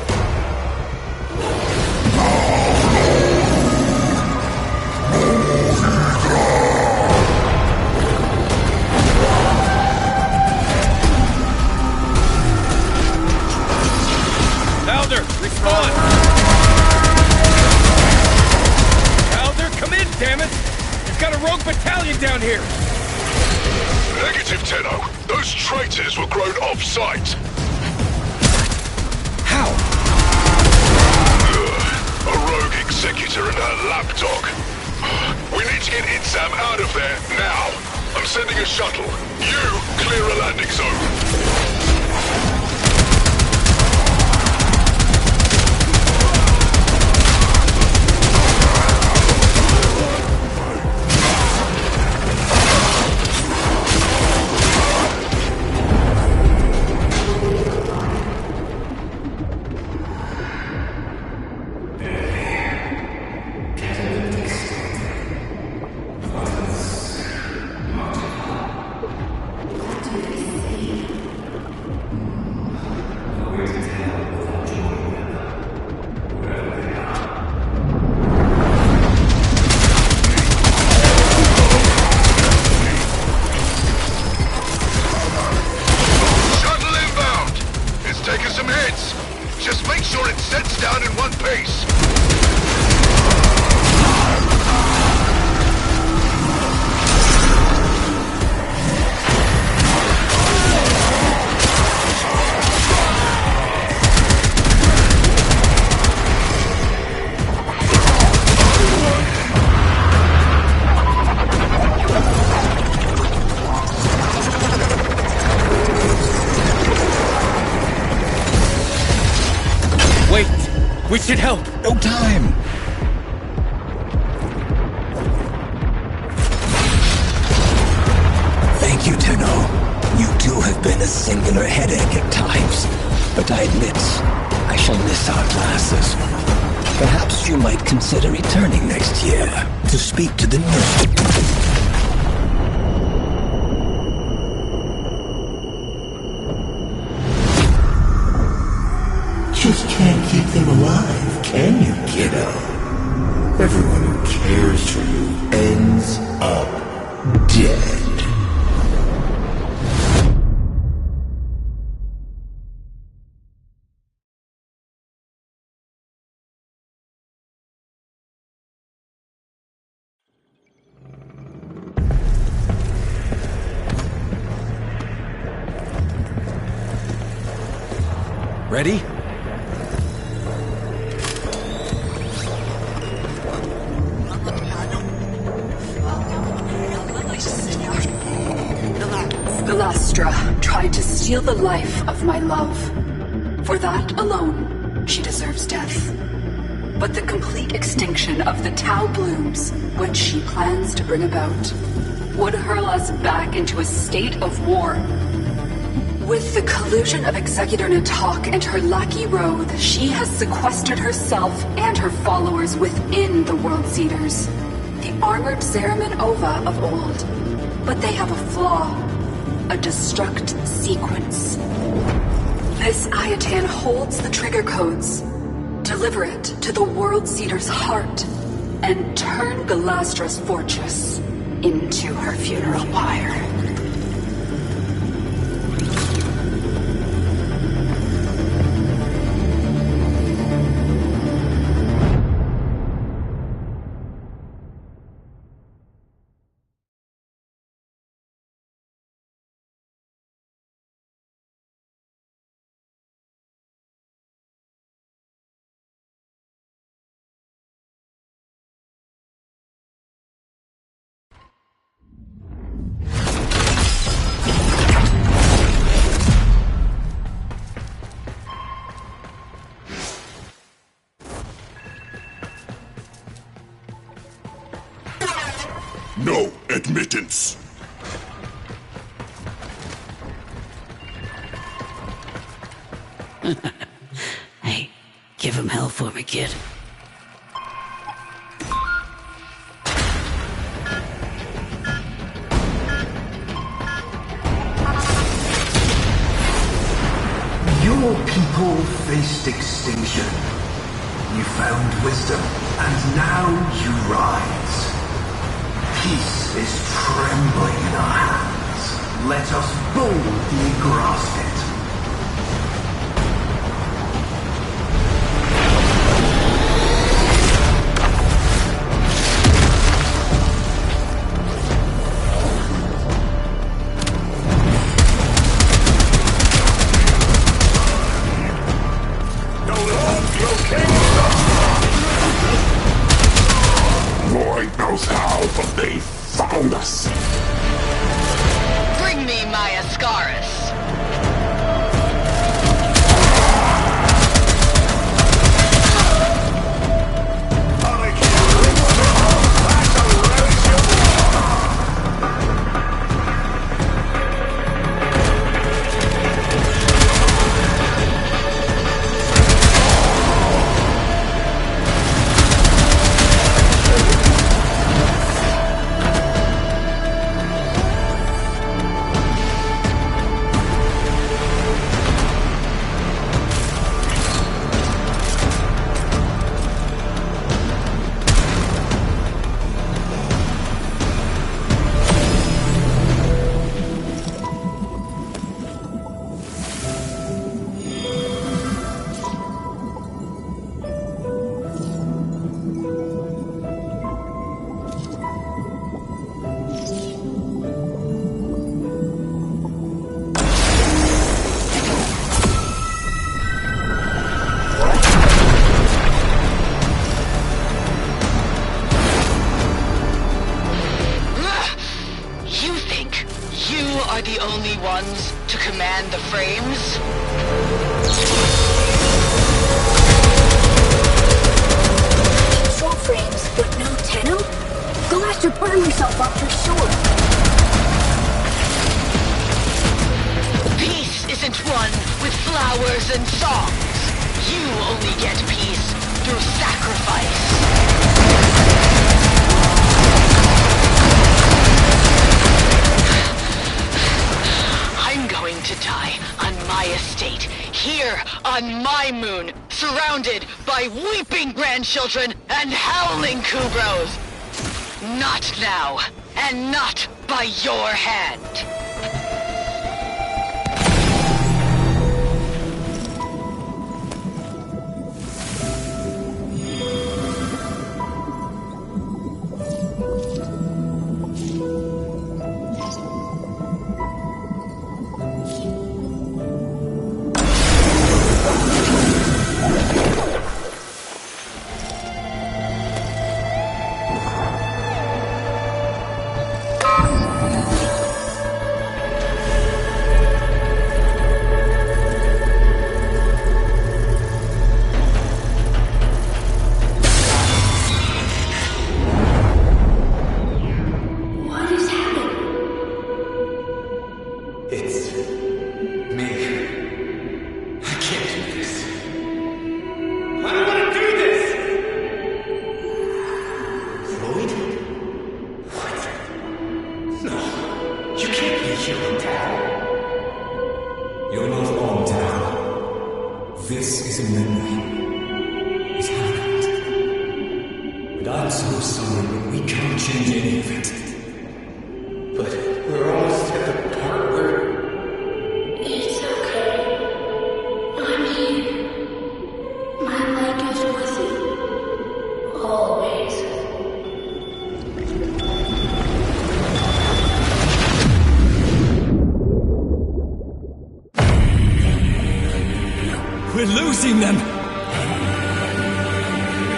Elder, respond! Elder, come in, damn it! You've got a rogue battalion down here! Negative, Tenno. Those traitors were grown off-site. How? A rogue executor and her lapdog. We need to get Itzam out of there, now. I'm sending a shuttle. You clear a landing zone. sure it sets down in one piece. Wait! We should help! No time! Thank you, Tenno. You too have been a singular headache at times. But I admit, I shall miss our classes. Perhaps you might consider returning next year to speak to the nurse. Just can't keep them alive, can you, kiddo? Everyone who cares for you ends up dead. Ready? Galastra tried to steal the life of my love. For that alone, she deserves death. But the complete extinction of the Tau blooms, which she plans to bring about, would hurl us back into a state of war. With the collusion of Executor Natak and her lackey Roth, she has sequestered herself and her followers within the World Seeders, the armored Zeraman Ova of old. But they have a flaw, a destruct sequence. This Ayatan holds the trigger codes. Deliver it to the World Seeder's heart and turn Galastra's fortress into her funeral pyre. No admittance. Hey, give him hell for me, kid. Your people faced extinction. You found wisdom, and now you rise. Peace is trembling in our hands. Let us boldly grasp it. Lord knows how, but they found us. Bring me my Ascaris. Hades to command the frames? Control frames, but no Tenno? Go after burn yourself up for sure. Peace isn't won with flowers and songs. You only get peace through sacrifice. I'm going to die on my estate, here on my moon, surrounded by weeping grandchildren and howling Kubros. Not now, and not by your hand. You're not on, Tao. This is a memory. It happened. But I'm so sorry, but we can't change any of it. But we're almost at the part where... It's okay. I'm here. My leg is with you. Always. We're losing them!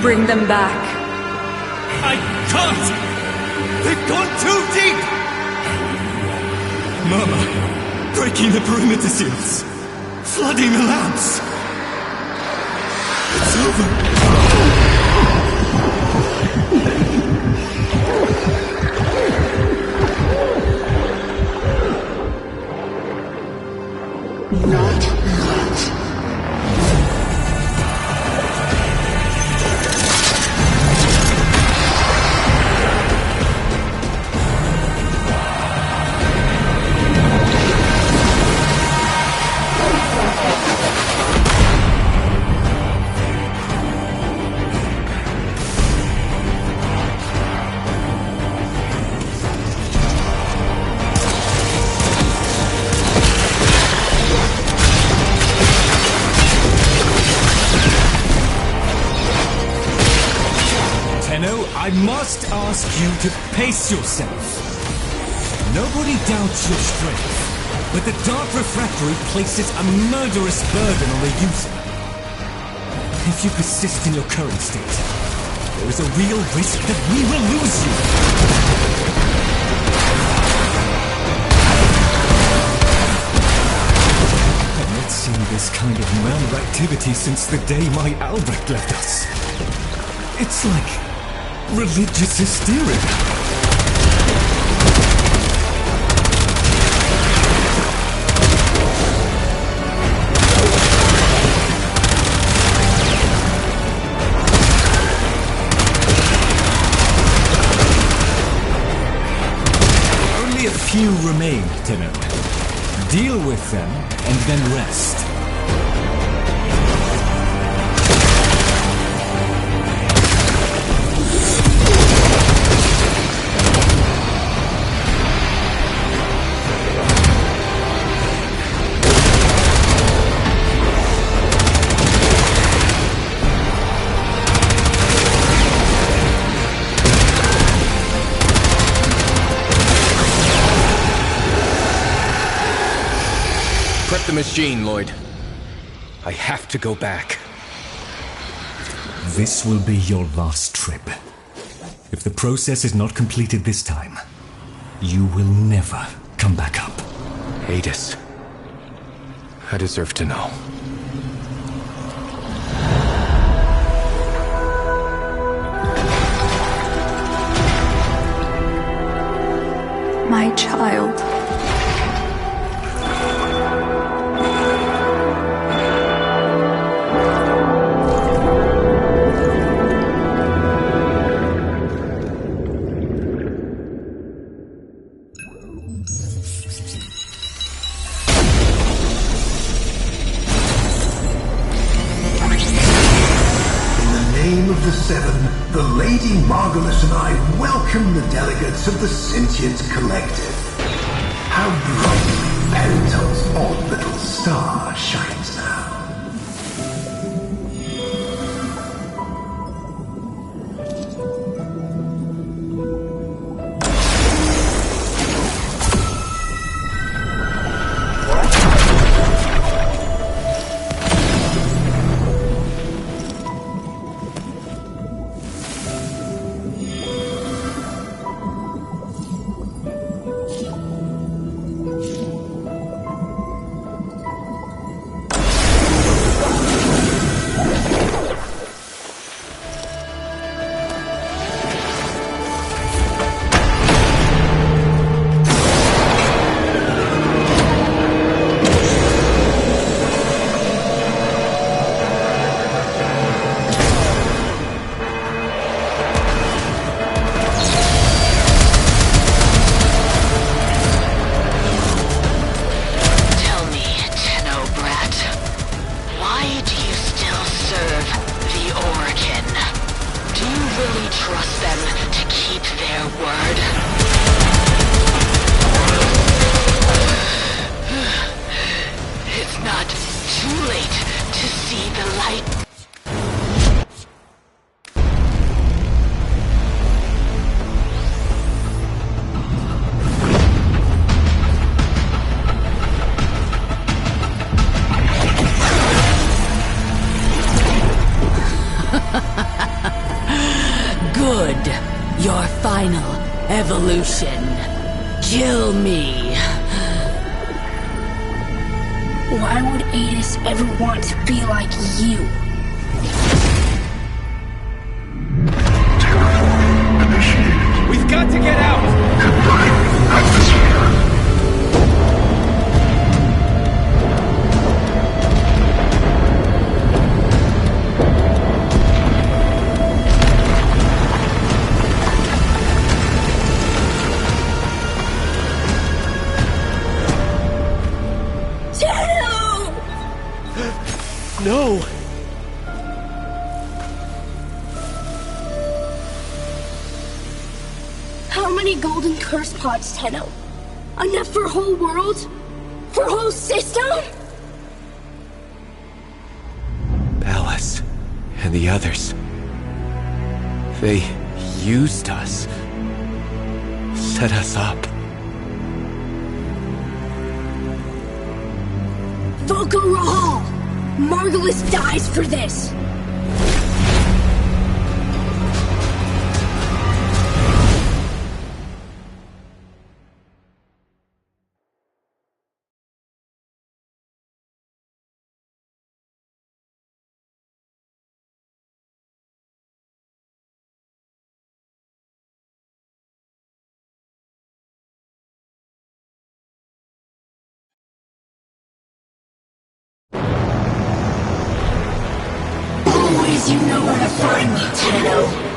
Bring them back. I can't! They've gone too deep! Mama, breaking the perimeter seals. Flooding the lamps. It's over. Not yet. I must ask you to pace yourself. Nobody doubts your strength, but the Dark Refractory places a murderous burden on the user. If you persist in your current state, there is a real risk that we will lose you. I've not seen this kind of mammal activity since the day my Albrecht left us. It's like religious hysteria. Only a few remain, Tenno. Deal with them and then rest. Prep the machine, Lloyd. I have to go back. This will be your last trip. If the process is not completed this time, you will never come back up. Hades, I deserve to know. My child. The Seven, the Lady Margulis and I welcome the delegates of the Sentient Collective. How brightly Periton's odd little star shines now. Good. Your final evolution. Kill me. Why would Adis ever want to be like you? We've got to get out! No! How many golden curse pods, Tenno? Enough for a whole world? For a whole system? Alice and the others. They used us. Set us up. Volko Rahal! Margulis dies for this! Always you know where to find me, Tenno.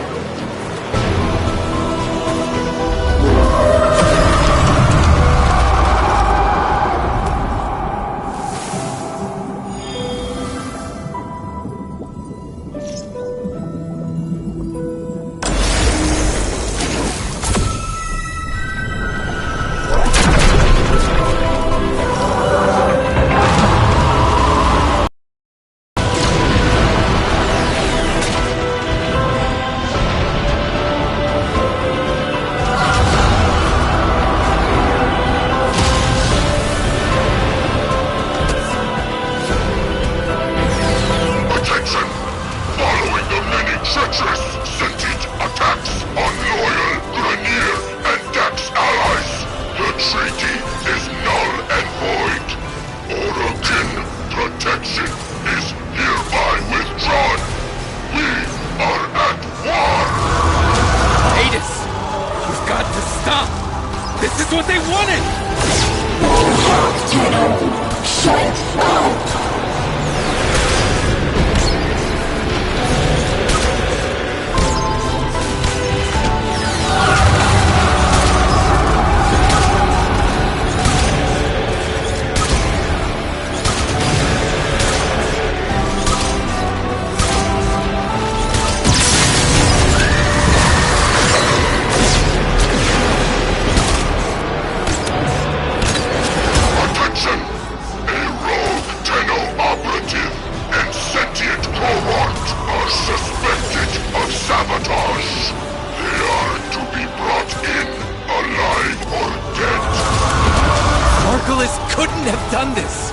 this!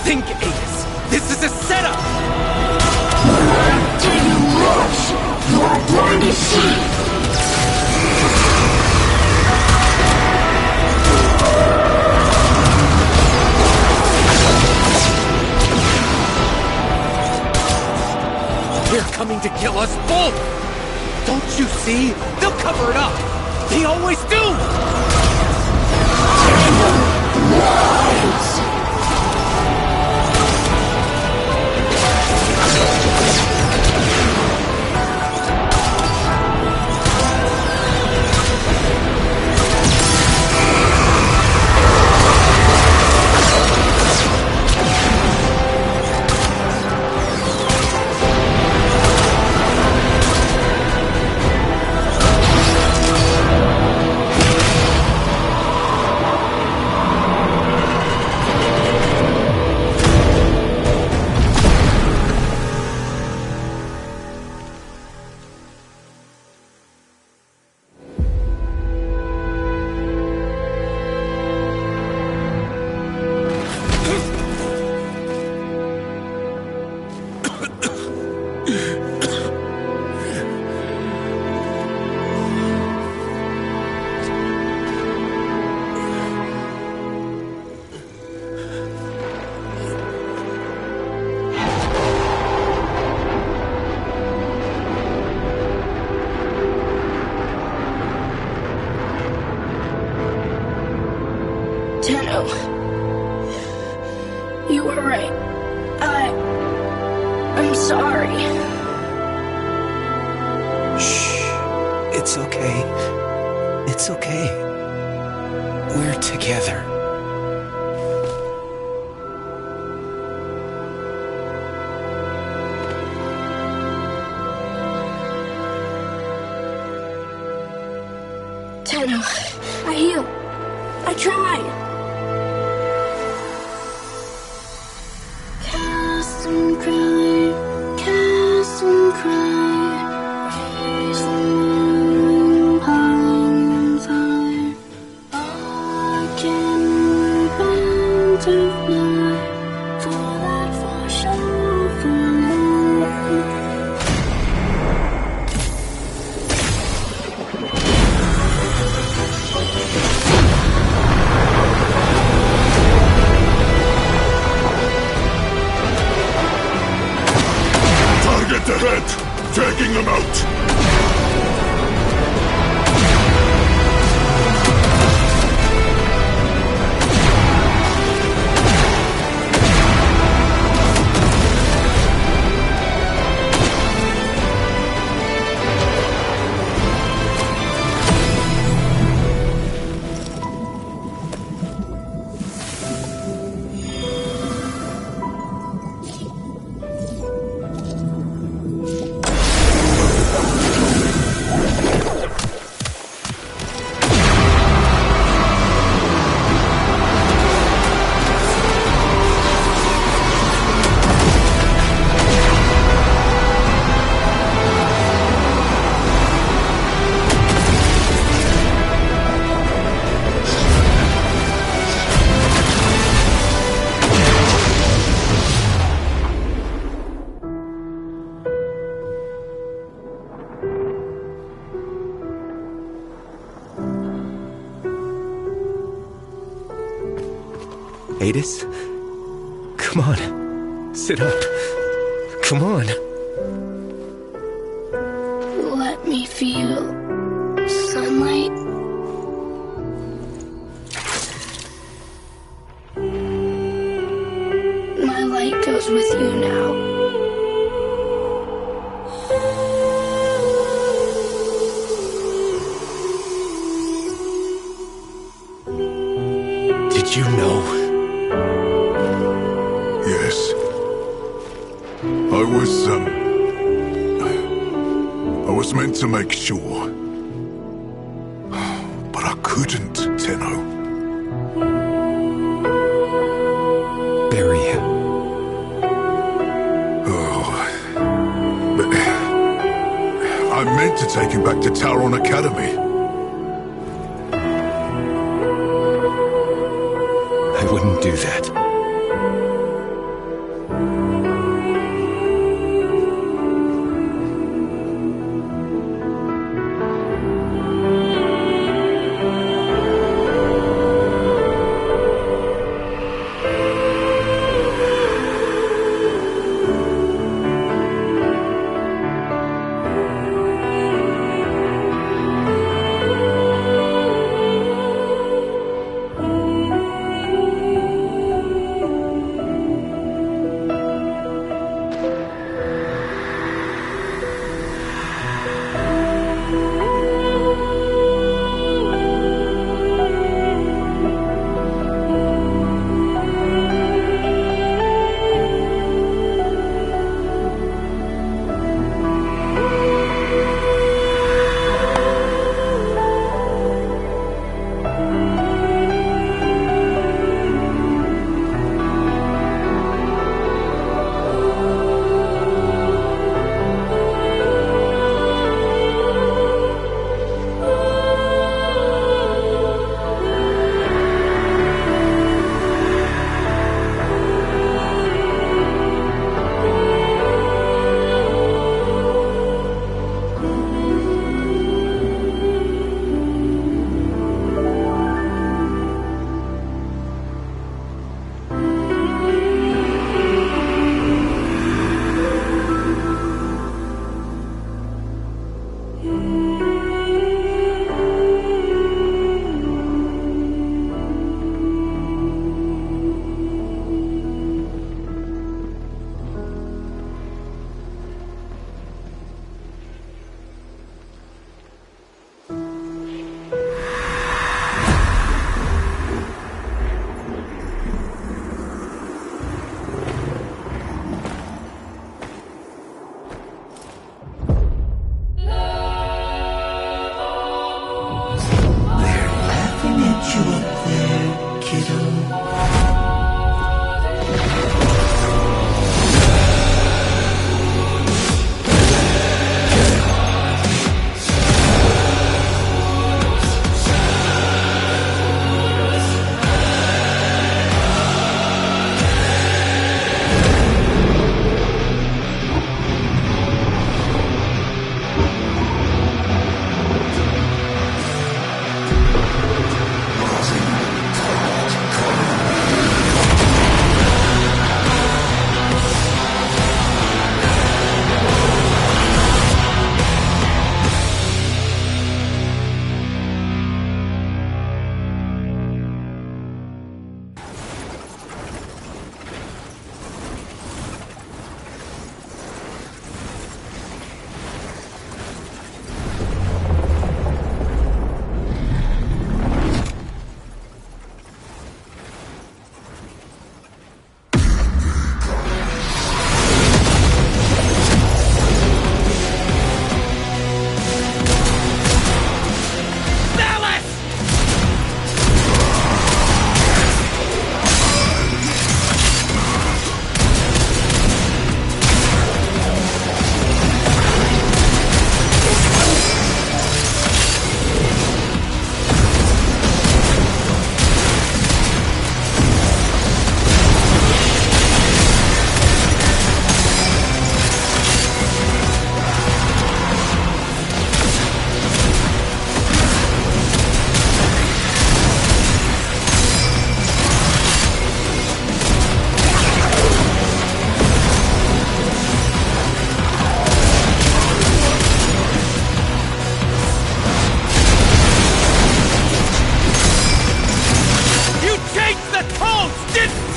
Think, Aegis! This is a setup! Do you rush? You're going to see! They're coming to kill us both! Don't you see? They'll cover it up! They always do! Lies! Tenno. You were right. I'm sorry. Shh. It's okay. It's okay. We're together. Tenno, I heal. I try. Cast and cry, raise the moon high. I can repent of night, for that for sure for Target ahead! Taking them out! Adis? Come on. Sit up. Come on. Let me feel sunlight. My light goes with you now. Did you know? Yes. I was meant to make sure. But I couldn't, Tenno. Bury him. But I meant to take him back to Tauron Academy. I wouldn't do that.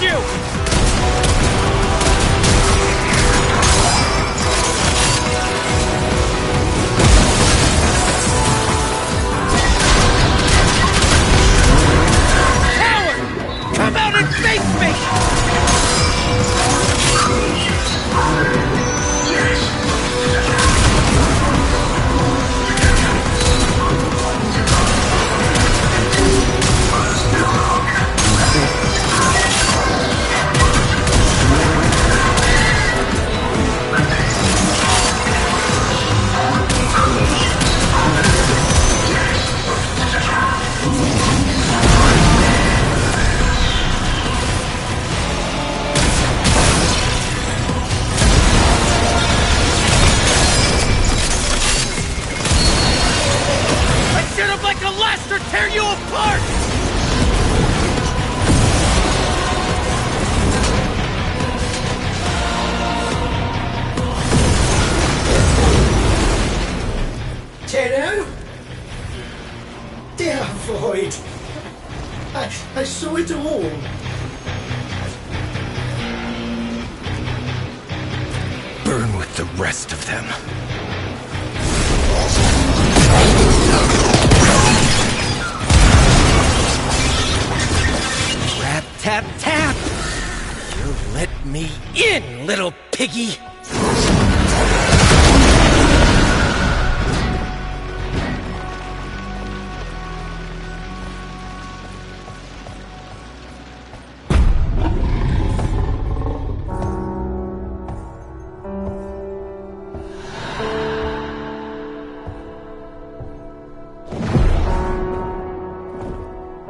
you! Coward! Come out and face me! I should have let the Laster tear you apart! Tenno? Dear Void, I saw it all. Burn with the rest of them. Tap, tap, tap! You let me in, little piggy!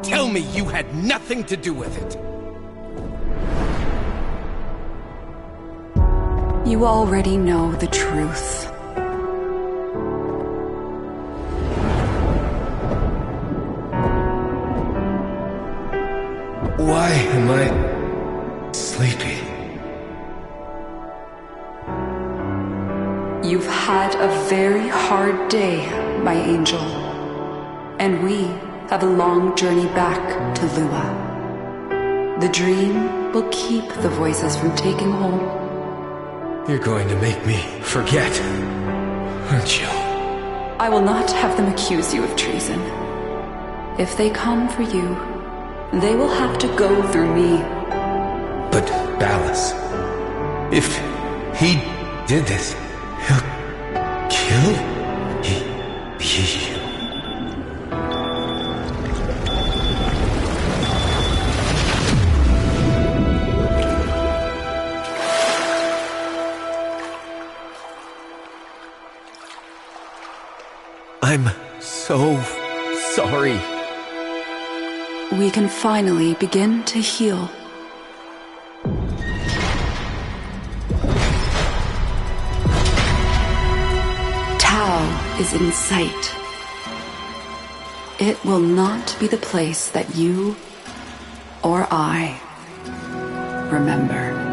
Tell me you had nothing to do with it! You already know the truth. Why am I sleepy? You've had a very hard day, my angel. And we have a long journey back to Lua. The dream will keep the voices from taking hold. You're going to make me forget, aren't you? I will not have them accuse you of treason. If they come for you, they will have to go through me. But Ballas, if he did this, he'll kill you. I'm so sorry. We can finally begin to heal. Tau is in sight. It will not be the place that you or I remember.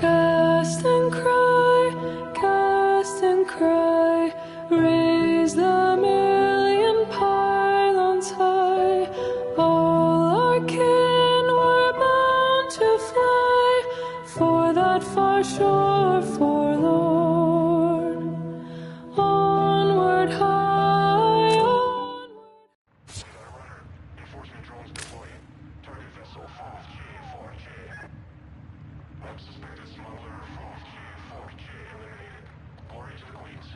Cast and cry, raise the million pylons high. All our kin were bound to fly for that far shore forlorn. Onward high, onward. Enforcement drones deployed. Target vessel 4K. Unsuspected smuggler 4K eliminated. Glory to the Queens.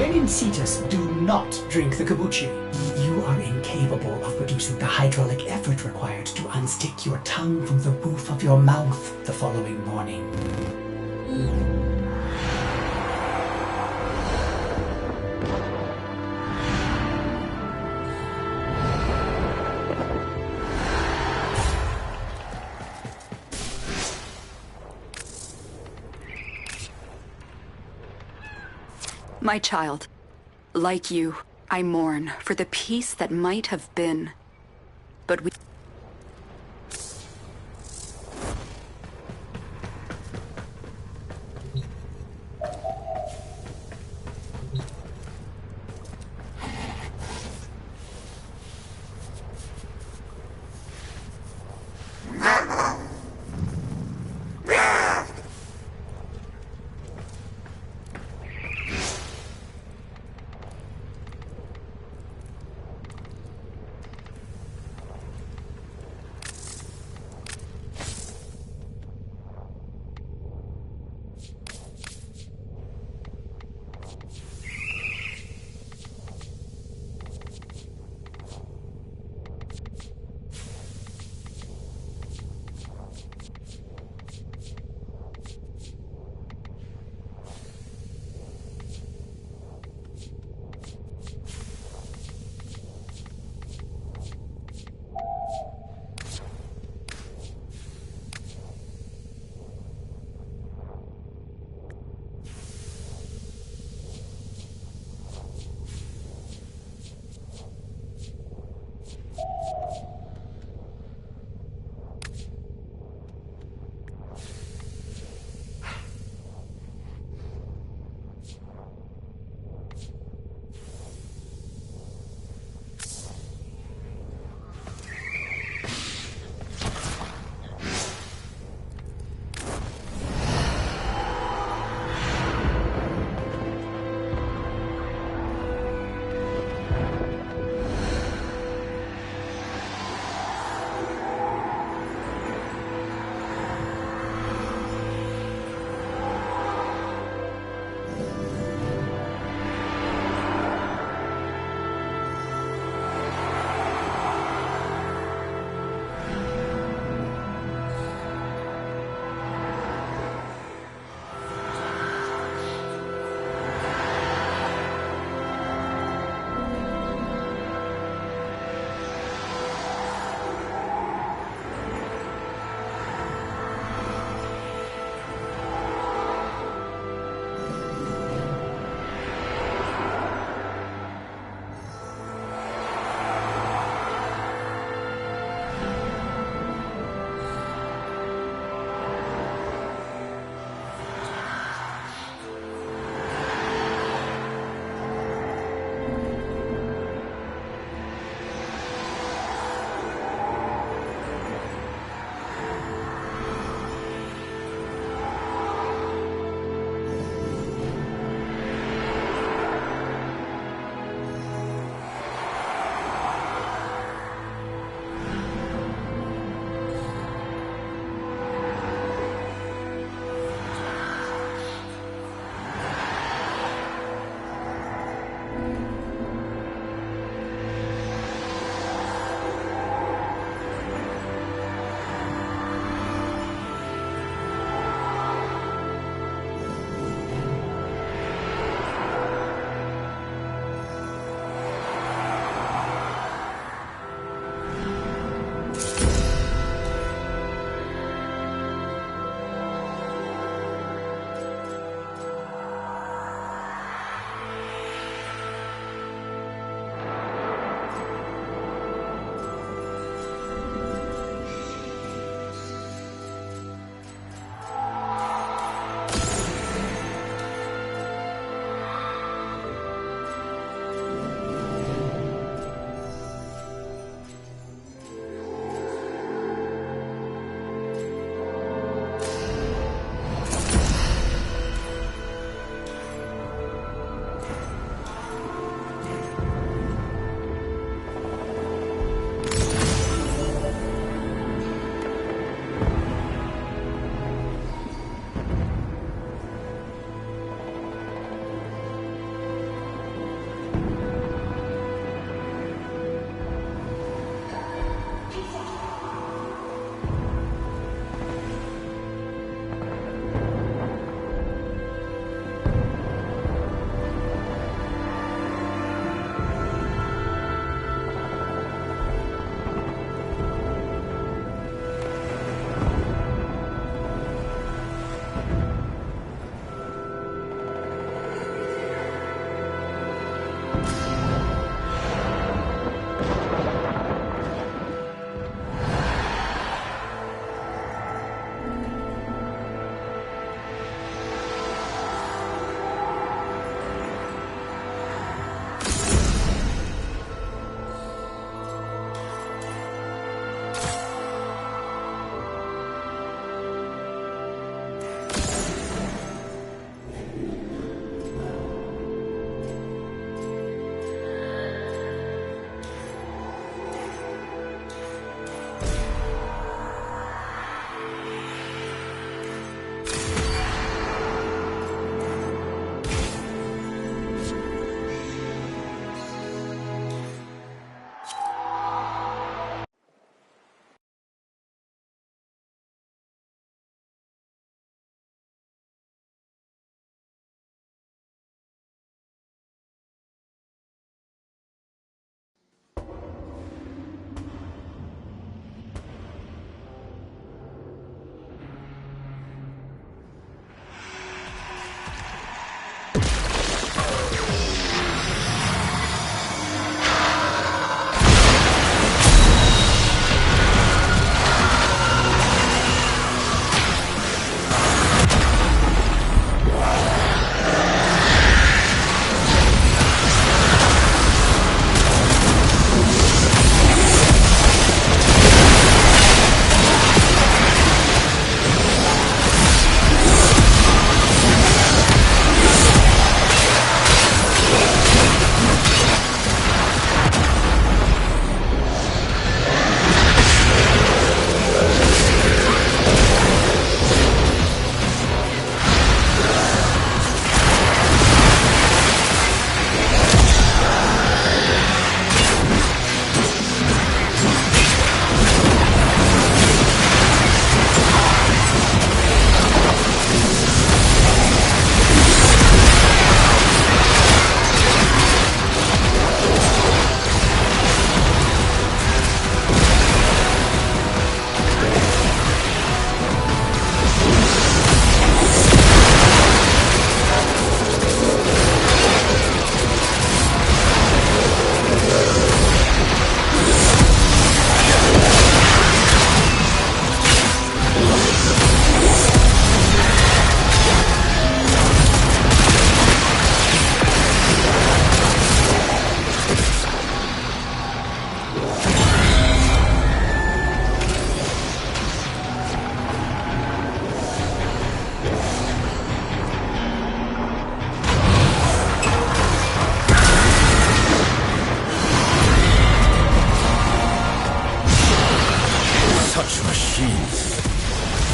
When in Cetus, do not drink the kombucha. You are incapable of producing the hydraulic effort required to unstick your tongue from the roof of your mouth the following morning. My child, like you, I mourn for the peace that might have been. But we...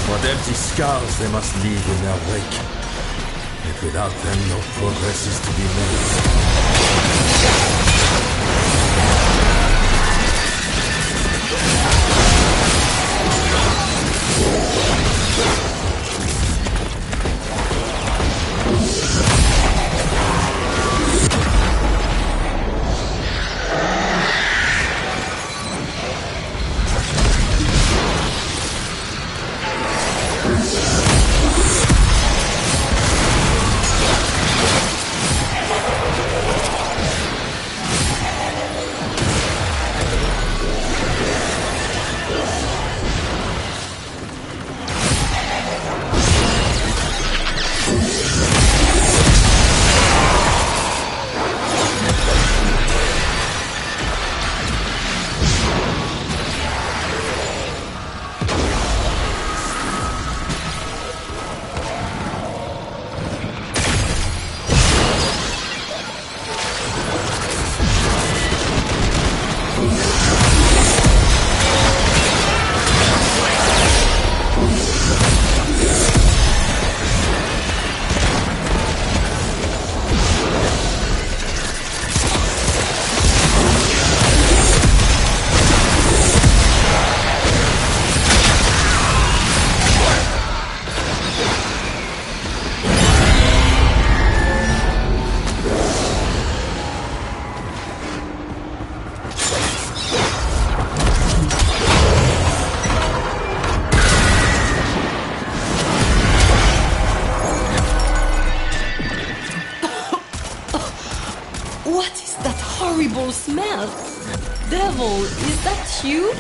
What empty scars they must leave in their wake. Yet without them, no progress is to be What is that horrible smell? Devil, is that you?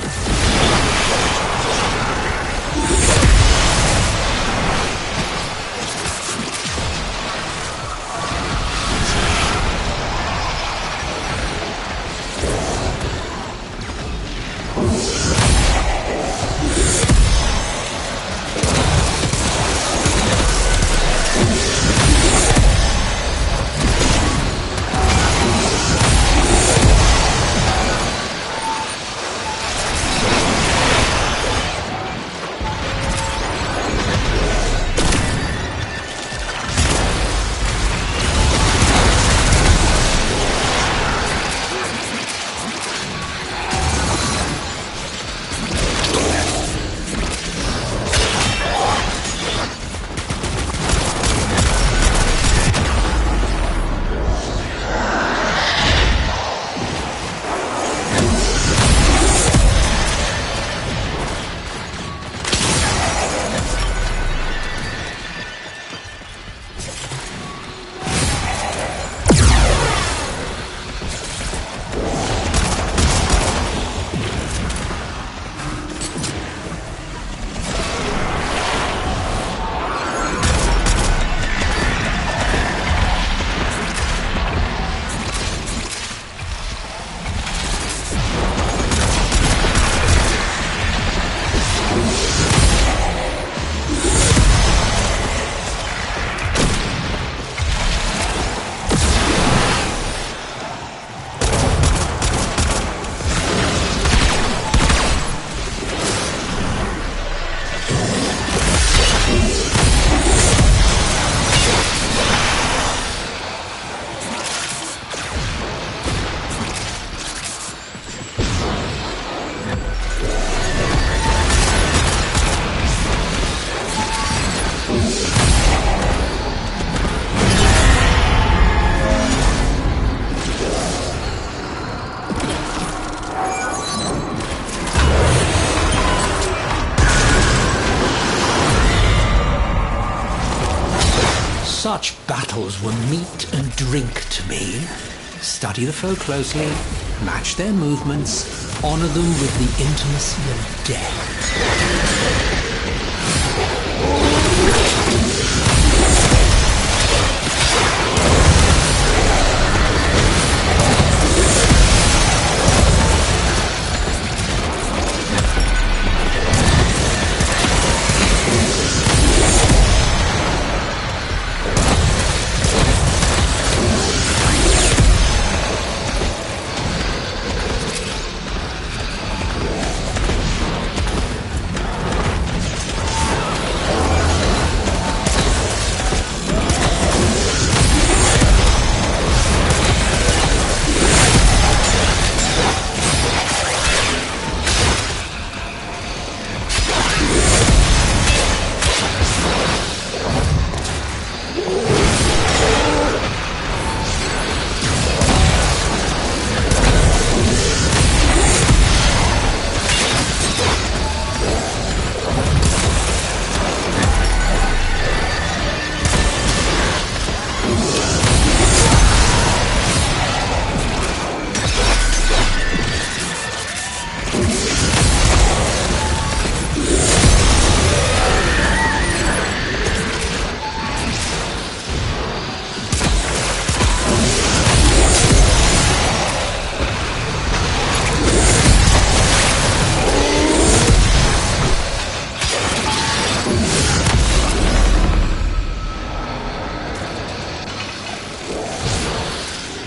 Such battles were meat and drink to me. Study the foe closely, match their movements, honor them with the intimacy of death.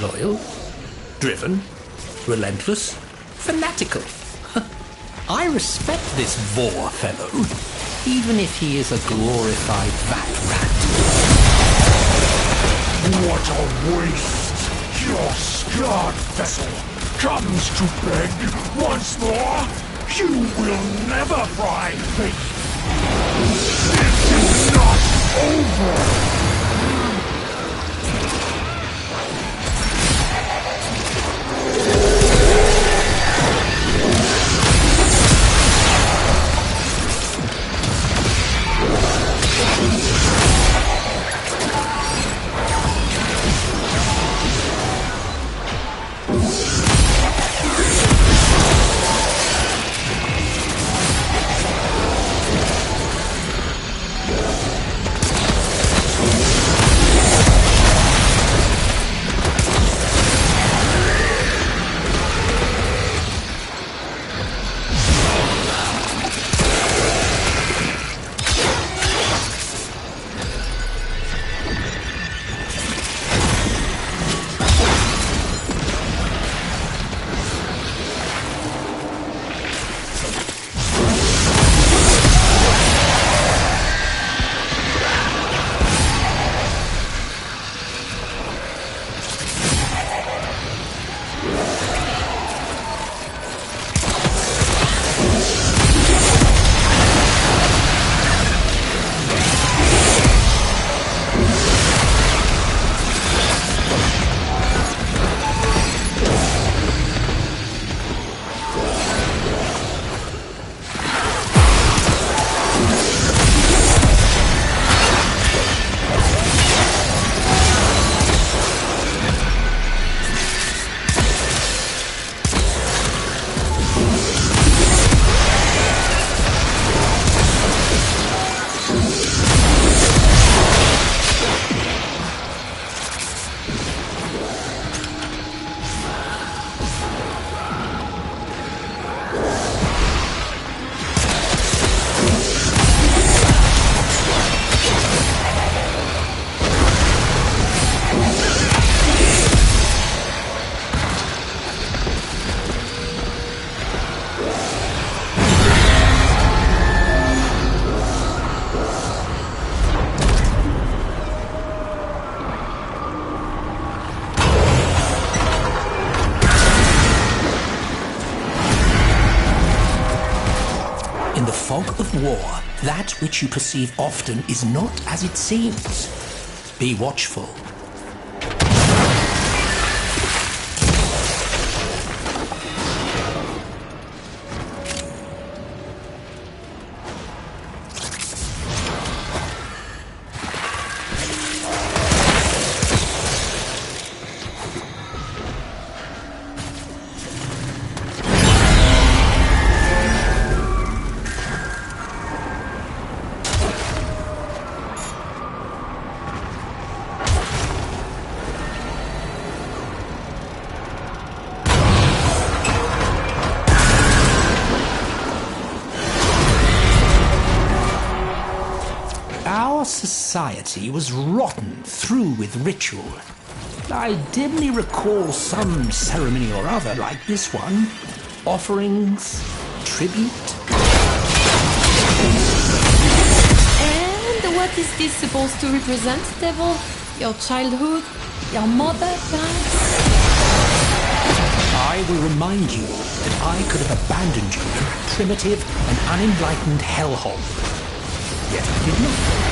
Loyal, driven, relentless, fanatical. I respect this Vor fellow, even if he is a glorified vat rat. What a waste! Your scarred vessel comes to beg once more. You will never find faith. This is not over. fog of war, that which you perceive often is not as it seems. Be watchful. Our society was rotten through with ritual. I dimly recall some ceremony or other like this one. Offerings, tribute. And what is this supposed to represent, Devil? Your childhood? Your mother, perhaps? I will remind you that I could have abandoned you in a primitive and unenlightened hellhole. Yet I did not.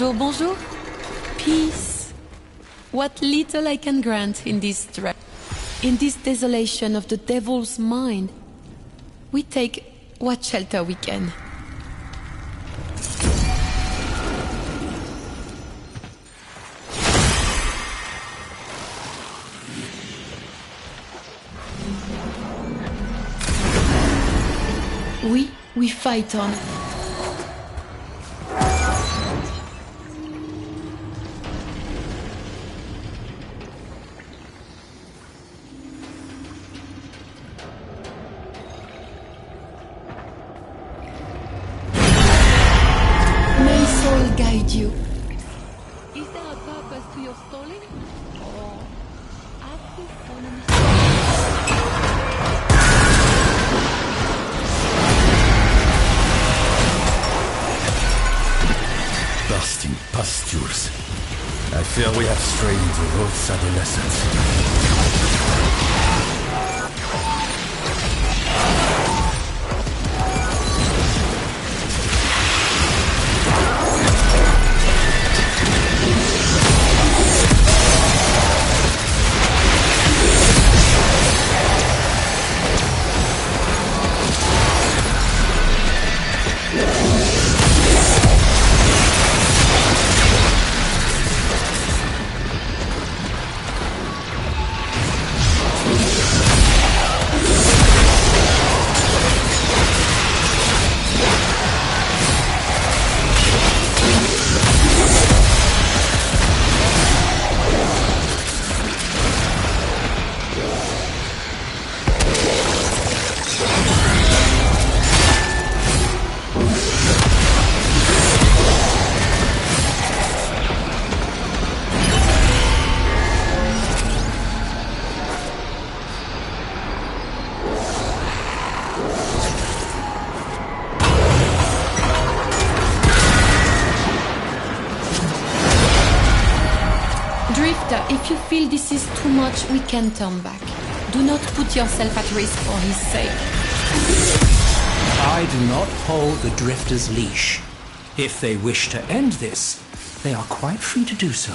Bonjour, bonjour. Peace. What little I can grant in this in this desolation of the devil's mind, we take what shelter we can. We fight on. May soul guide you. Is there a purpose to your stalling? Or have you fallen Busting pastures. I fear we have strayed into Roth's adolescence. If you feel this is too much, we can turn back. Do not put yourself at risk for his sake. I do not hold the Drifter's leash. If they wish to end this, they are quite free to do so.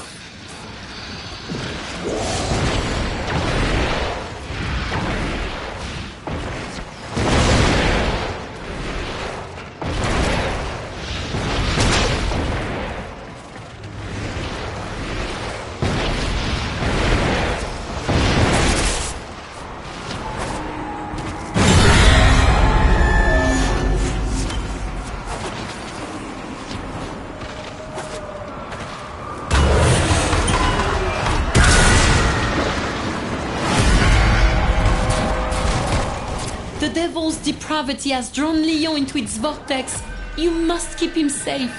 The devil's depravity has drawn Leon into its vortex. You must keep him safe.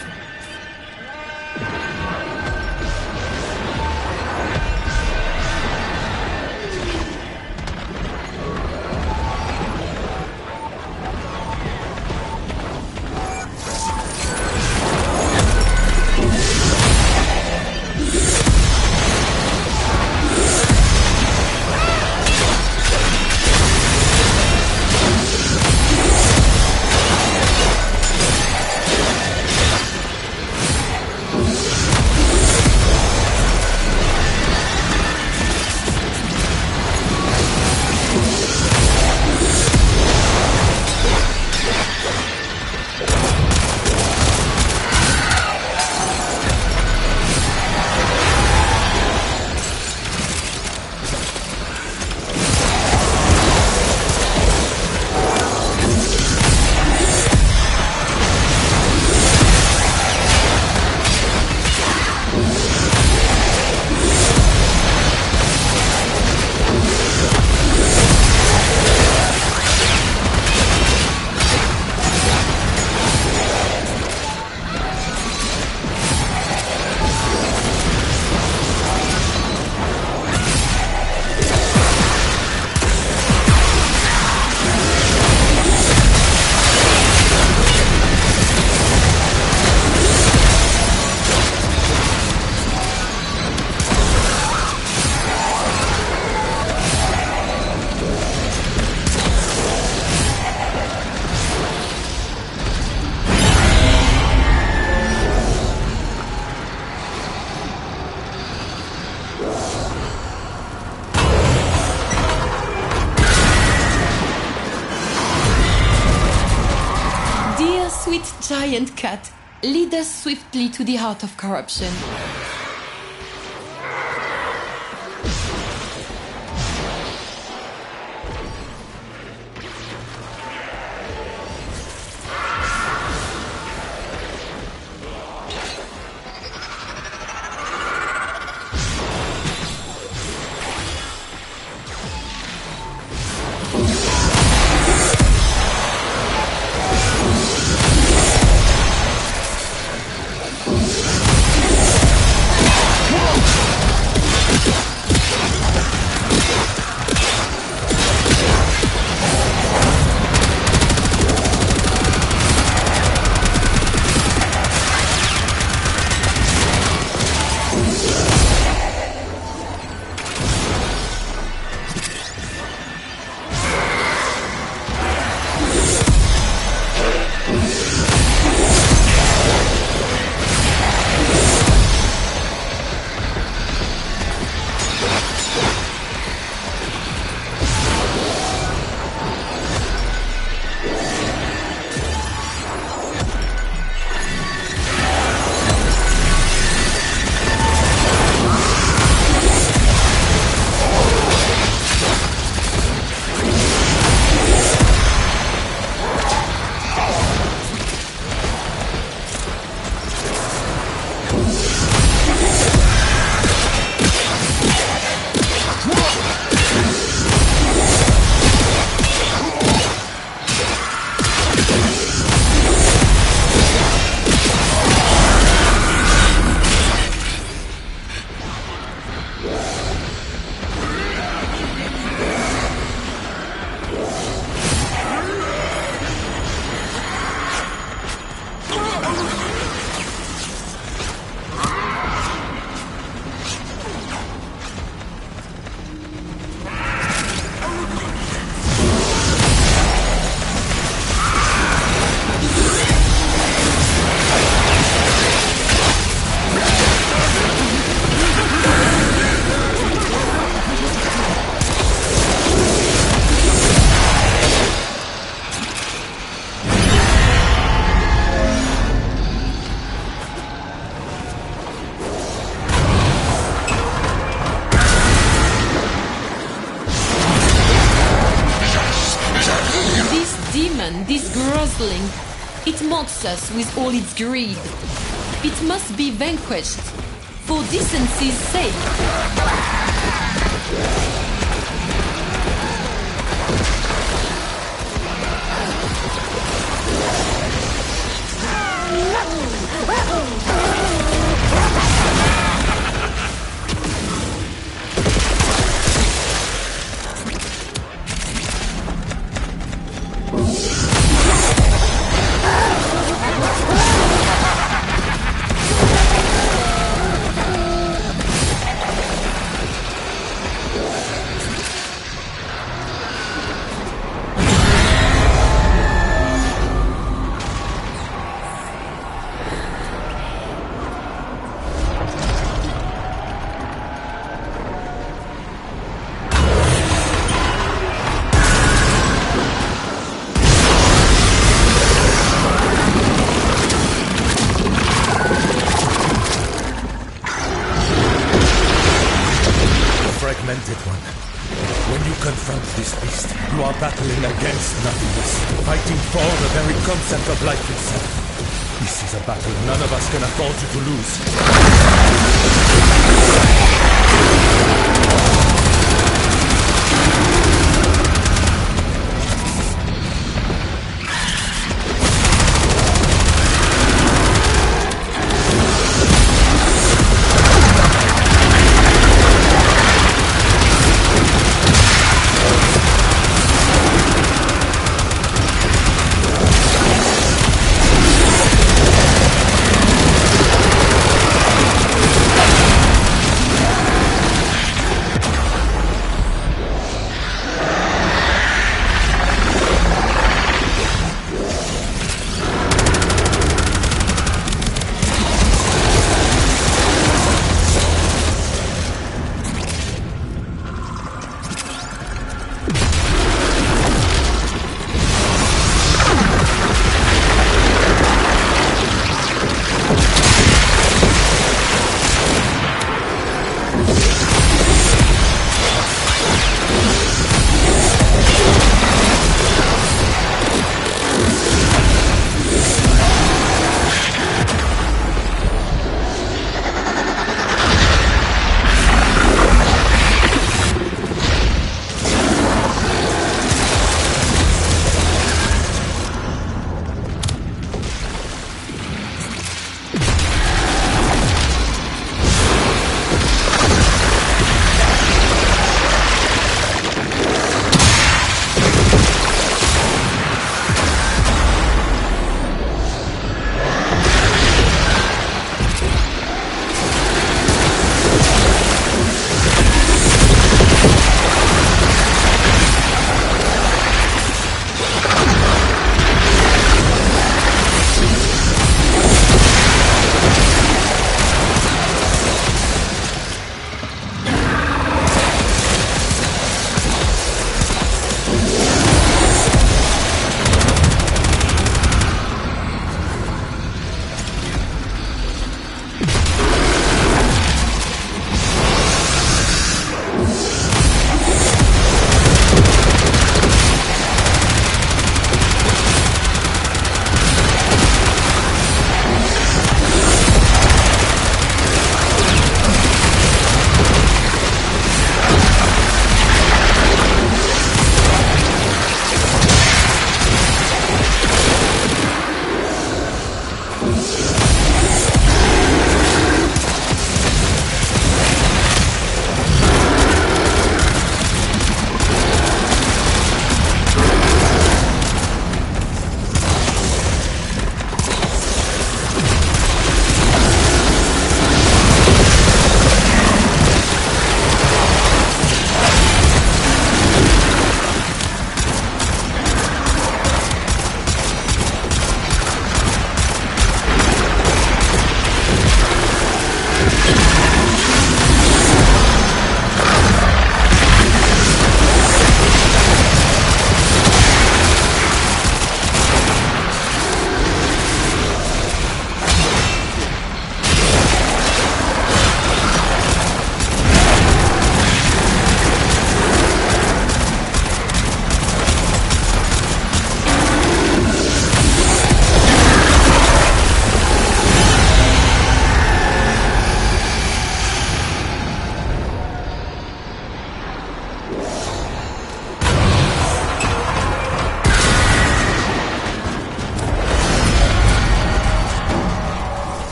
giant cat, lead us swiftly to the heart of corruption. This grozzling, it mocks us with all its greed. It must be vanquished, for decency's sake. When you confront this beast, you are battling against nothingness, fighting for the very concept of life itself. This is a battle none of us can afford you to lose.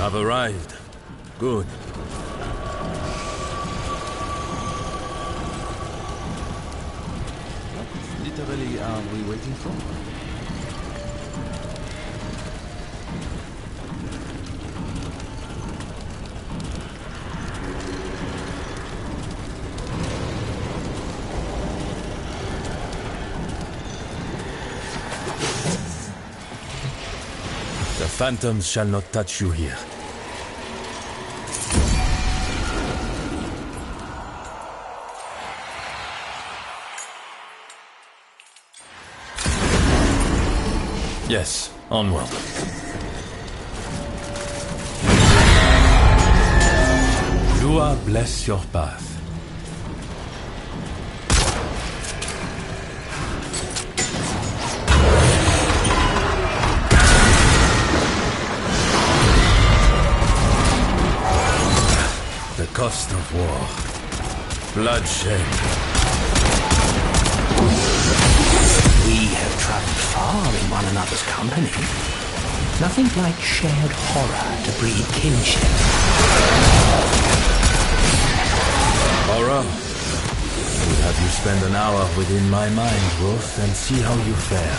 have arrived. Good. What literally are we waiting for? The phantoms shall not touch you here. Yes, onward. Lua bless your path. The cost of war. Bloodshed. We have traveled far in one another's company. Nothing like shared horror to breed kinship. Horror? Would have you spend an hour within my mind, Wolf, and see how you fare.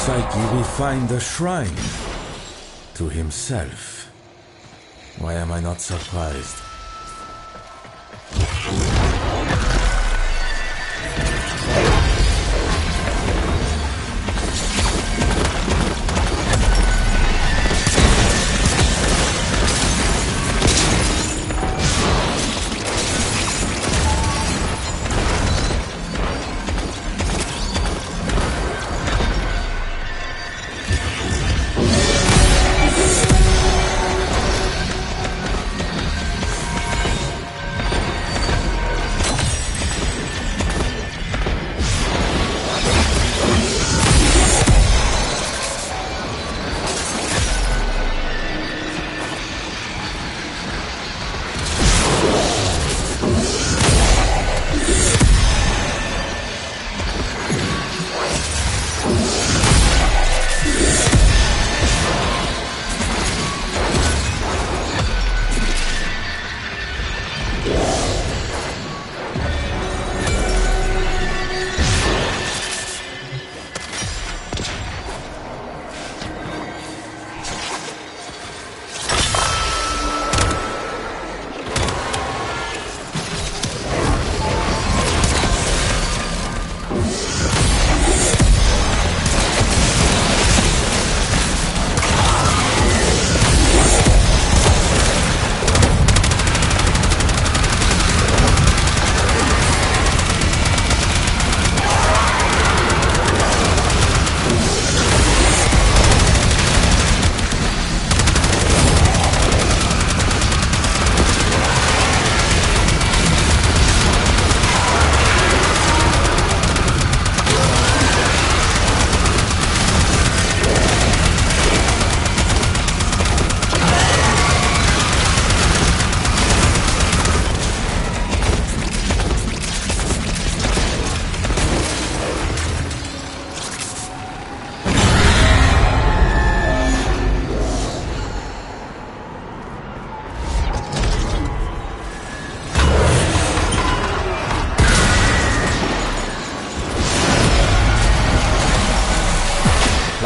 Psyche, we find a shrine to himself. Why am I not surprised?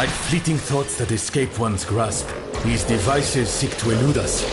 Like fleeting thoughts that escape one's grasp, these devices seek to elude us.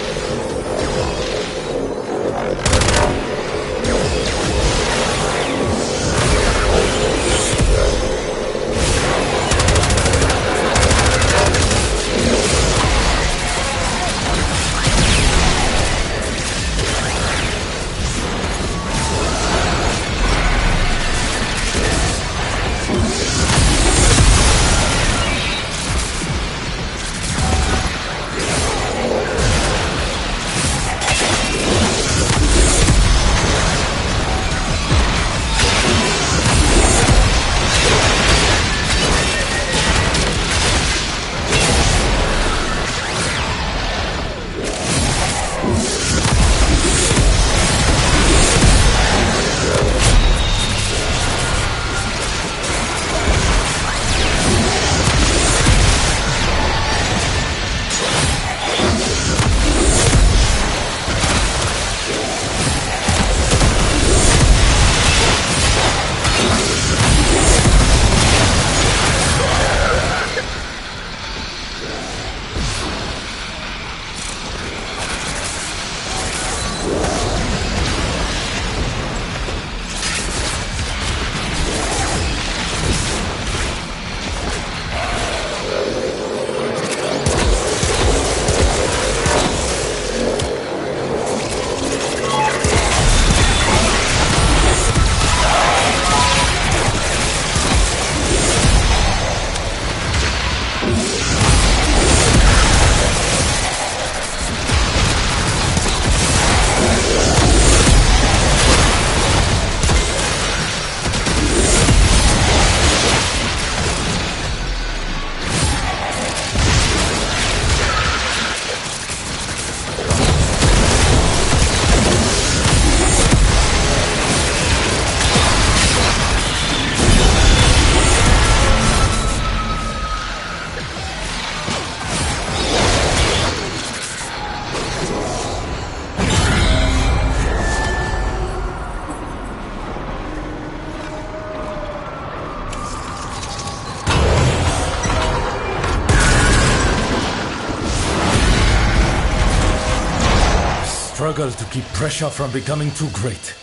Struggle to keep pressure from becoming too great.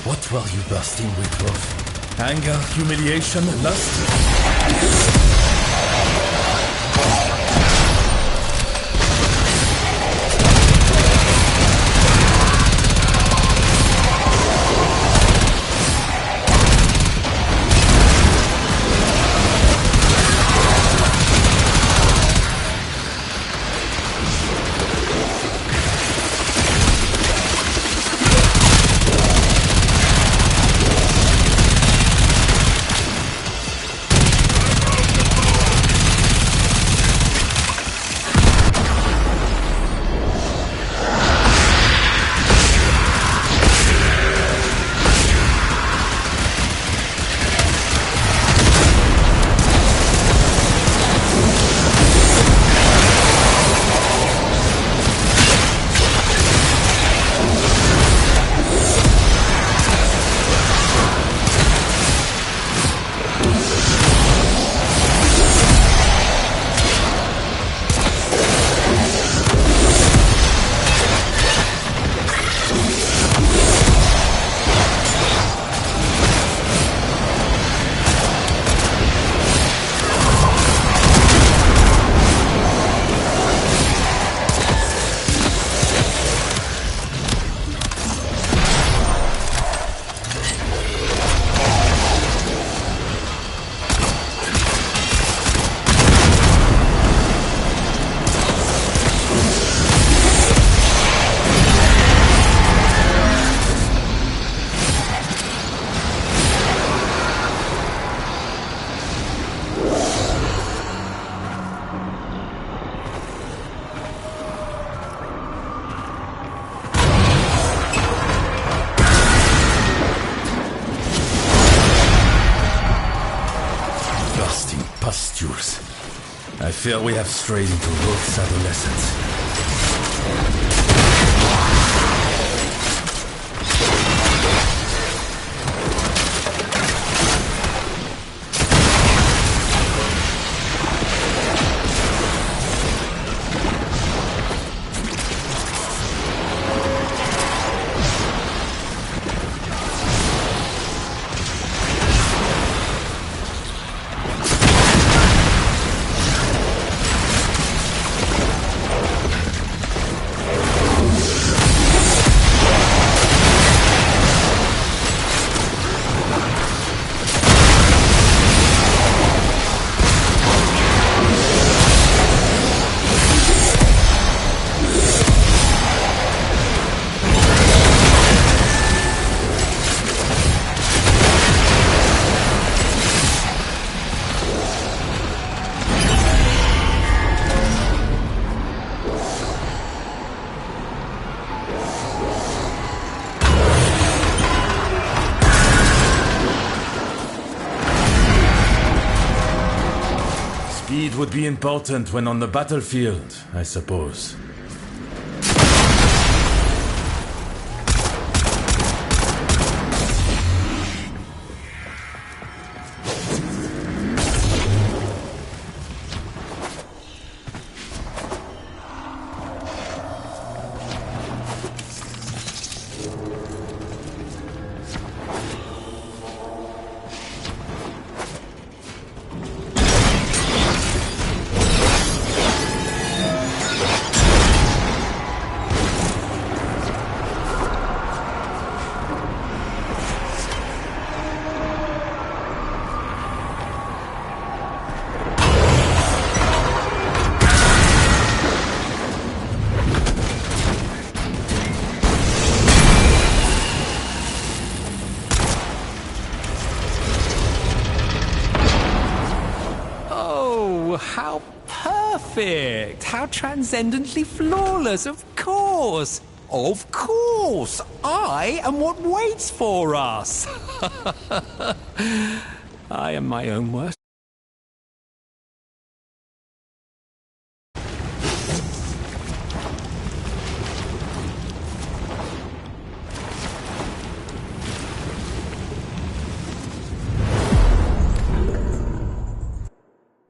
What were you bursting with, Wolf? Anger, humiliation, lust? I fear we have strayed into Roth's adolescence. Speed would be important when on the battlefield, I suppose. How perfect! How transcendently flawless, of course! Of course! I am what waits for us! I am my own worst.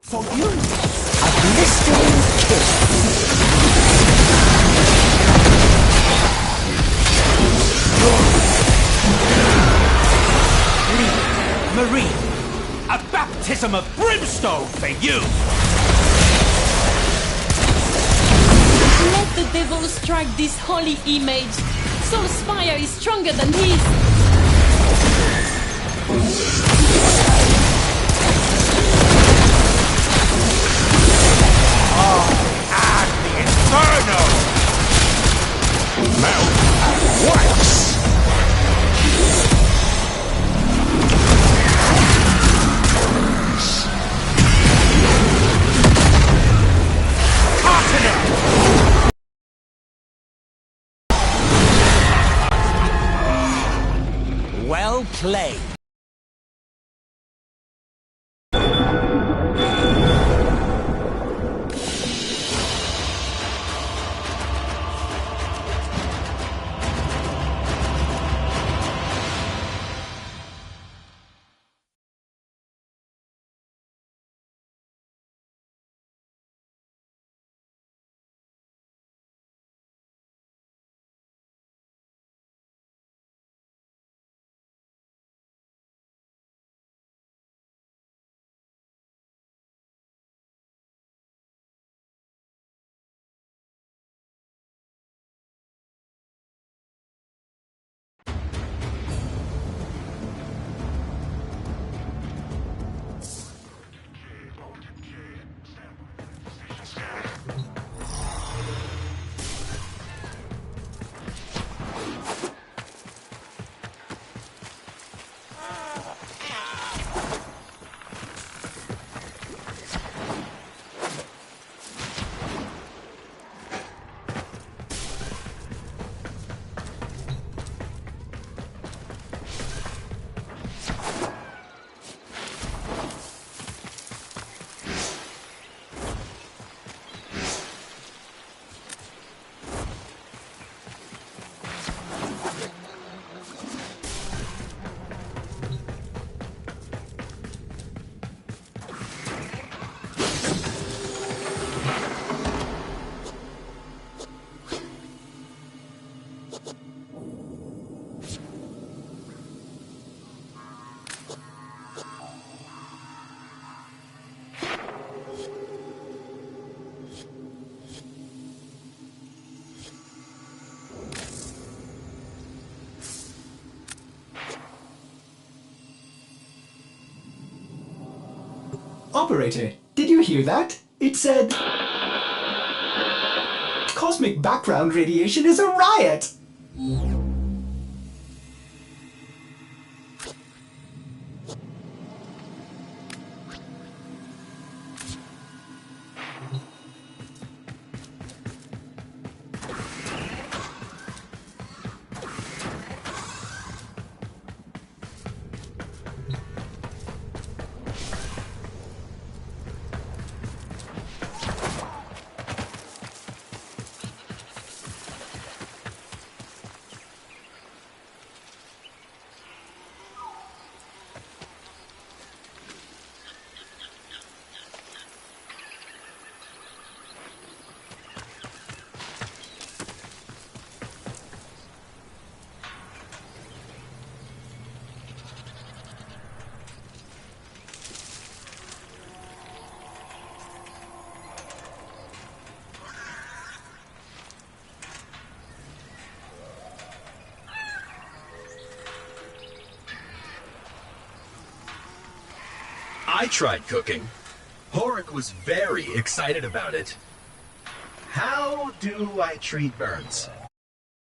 For you, a blistering kiss. Marie, a baptism of brimstone for you! Let the devil strike this holy image. Soul's fire is stronger than his. And the inferno! Melt and wax! Well played. Operator, did you hear that? It said... Cosmic background radiation is a riot! I tried cooking. Horik was very excited about it. How do I treat burns?